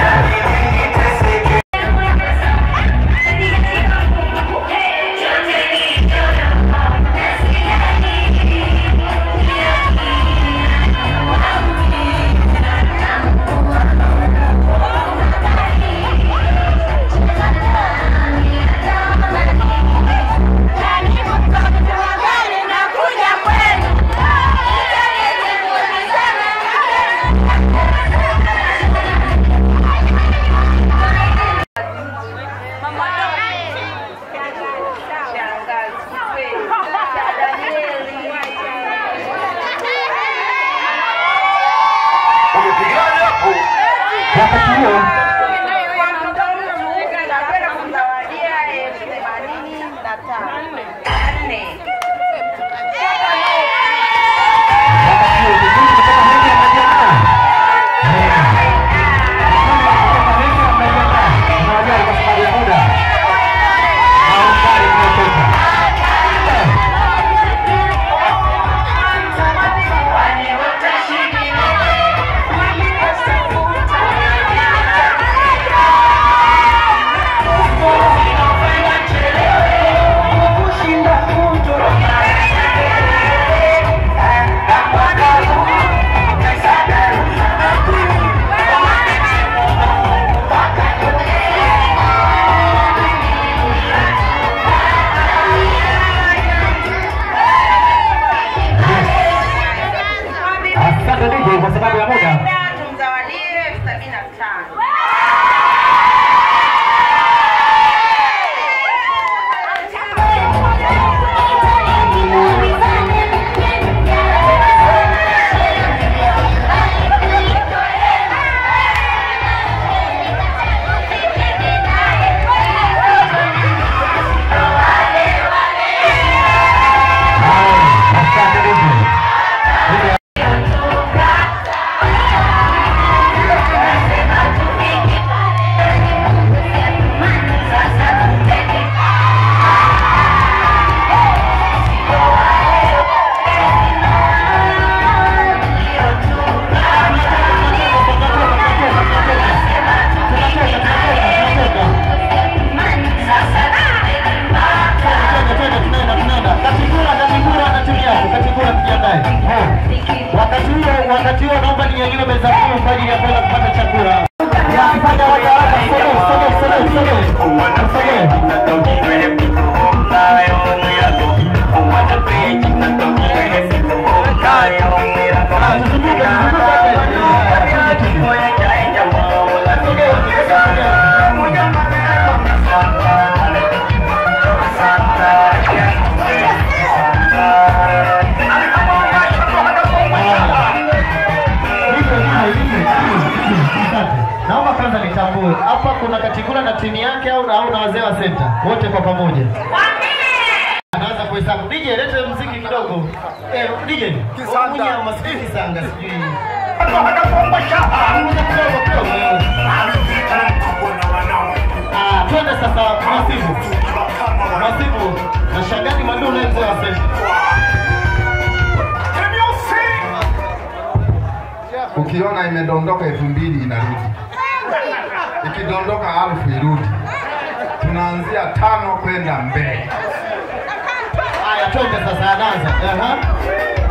Speaker 11: Wakati huo naomba ninyanyue meza hiyo kwa ajili ya kwenda kupata chakula. Fanya watu haraka, naomba kwanza nitambue hapa kuna Katikula na timu yake au na wazee wa center wote kwa pamoja. Anaanza kuhesabu. DJ lete muziki kidogo. DJ kisanga masikini kisanga sijui. Twende sasa Masibu na Shagani Mandula mzee wa center.
Speaker 5: Ukiona imedondoka 2000 inarudi. Ikidondoka 1000 irudi. Tunaanzia 5 kwenda mbele.
Speaker 11: Haya twende sasa anaanza.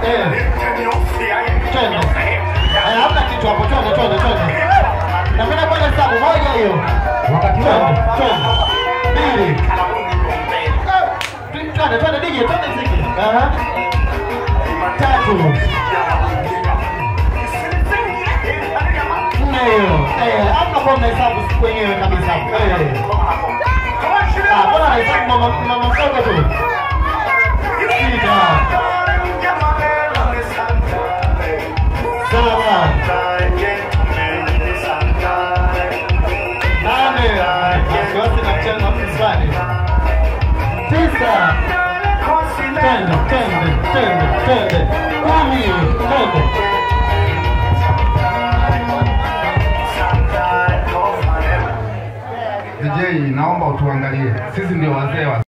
Speaker 11: Twende. Hamna kitu hapo, twende. Napenda kwa hesabu moja hiyo. Wakati twende. 2. Twende DJ, twende muziki. 3. Hapa kwa mnahesabu siku wenyewe kabisa. Bwana anahesabu mama mdogo tu.
Speaker 5: DJ, naomba utuangalie. Sisi ndio wazee wa.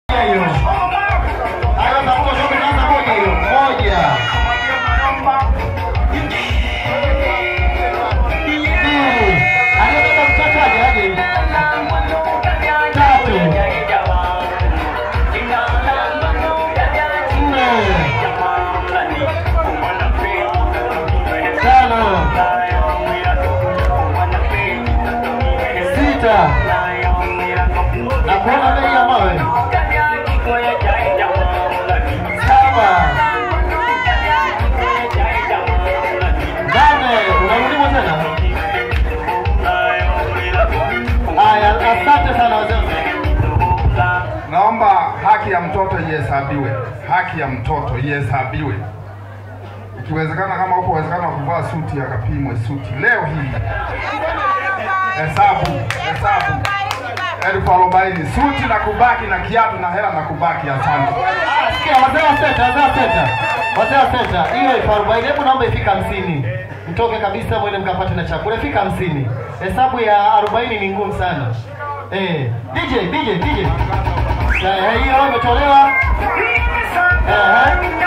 Speaker 11: Na kuona bei ya mawe. 7. Unarudi tena? Haya, asante sana wazee.
Speaker 5: Naomba haki ya mtoto ihesabiwe. Haki ya mtoto ihesabiwe. Ikiwezekana kama uko uwezekano wa kuvaa suti akapimwe suti leo hii. Hesabu. 40,000 suti na kubaki na kiatu na hela na kubaki. Asante.
Speaker 11: Sikia wazee wa senta. Hiyo 40,000 hebu naomba ifika 50. Mtoke kabisa mwende mkapate na chakula. Ifika 50. Hesabu ya 40 ni ngumu sana. DJ. Hiyo imetolewa.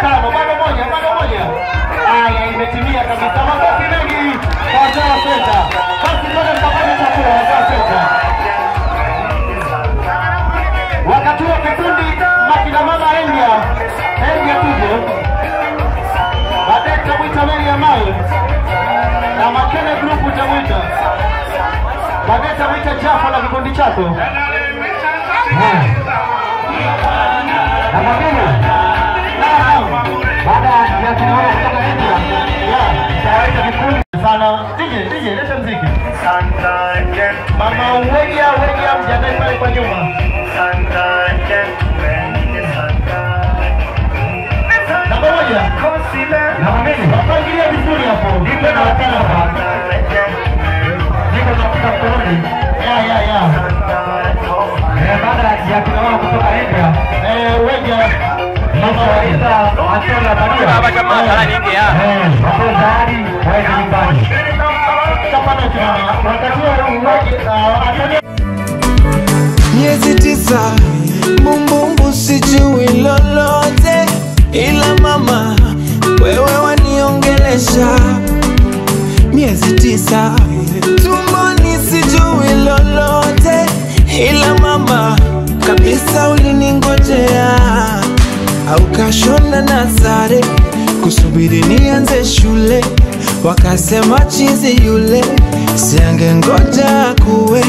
Speaker 11: Tano bado moja. Aya imetimia kabisa. Makofi mengi kwa wazee wa senta. Basi mwende mkapate chakula wazee wa senta. Wakati wa kikundi makina mama Endia tuje. Baadaye tutamwita Mary ya Mawe na Makene Group utamwita. Baadaye tutamwita Jaffa na kikundi chako. Na Makene. Baada ya kina mama kutoka Endia. Tawaita kikundi sana. DJ leta muziki. Mama Wegia mjadai pale kwa nyuma. Namba moja. Wapangilia vizuri hapo. Niko na watano hapa. Niko na mkononi. Ya. Baada ya kina wao kutoka India. Wegia. Mama Isa Atona Badia. Baba jamaa sana nyingi ya. Hapo ndani waende nyumbani. Tapata tena. Wakati wa Wegia
Speaker 16: Miezi 9 bumbumbu sijui lolote, ila mama wewe waniongelesha. Miezi 9 tumboni sijui lolote, ila mama kabisa uliningojea. Au kashona na sare kusubiri nianze shule, wakasema chizi yule siange ngoja kuwe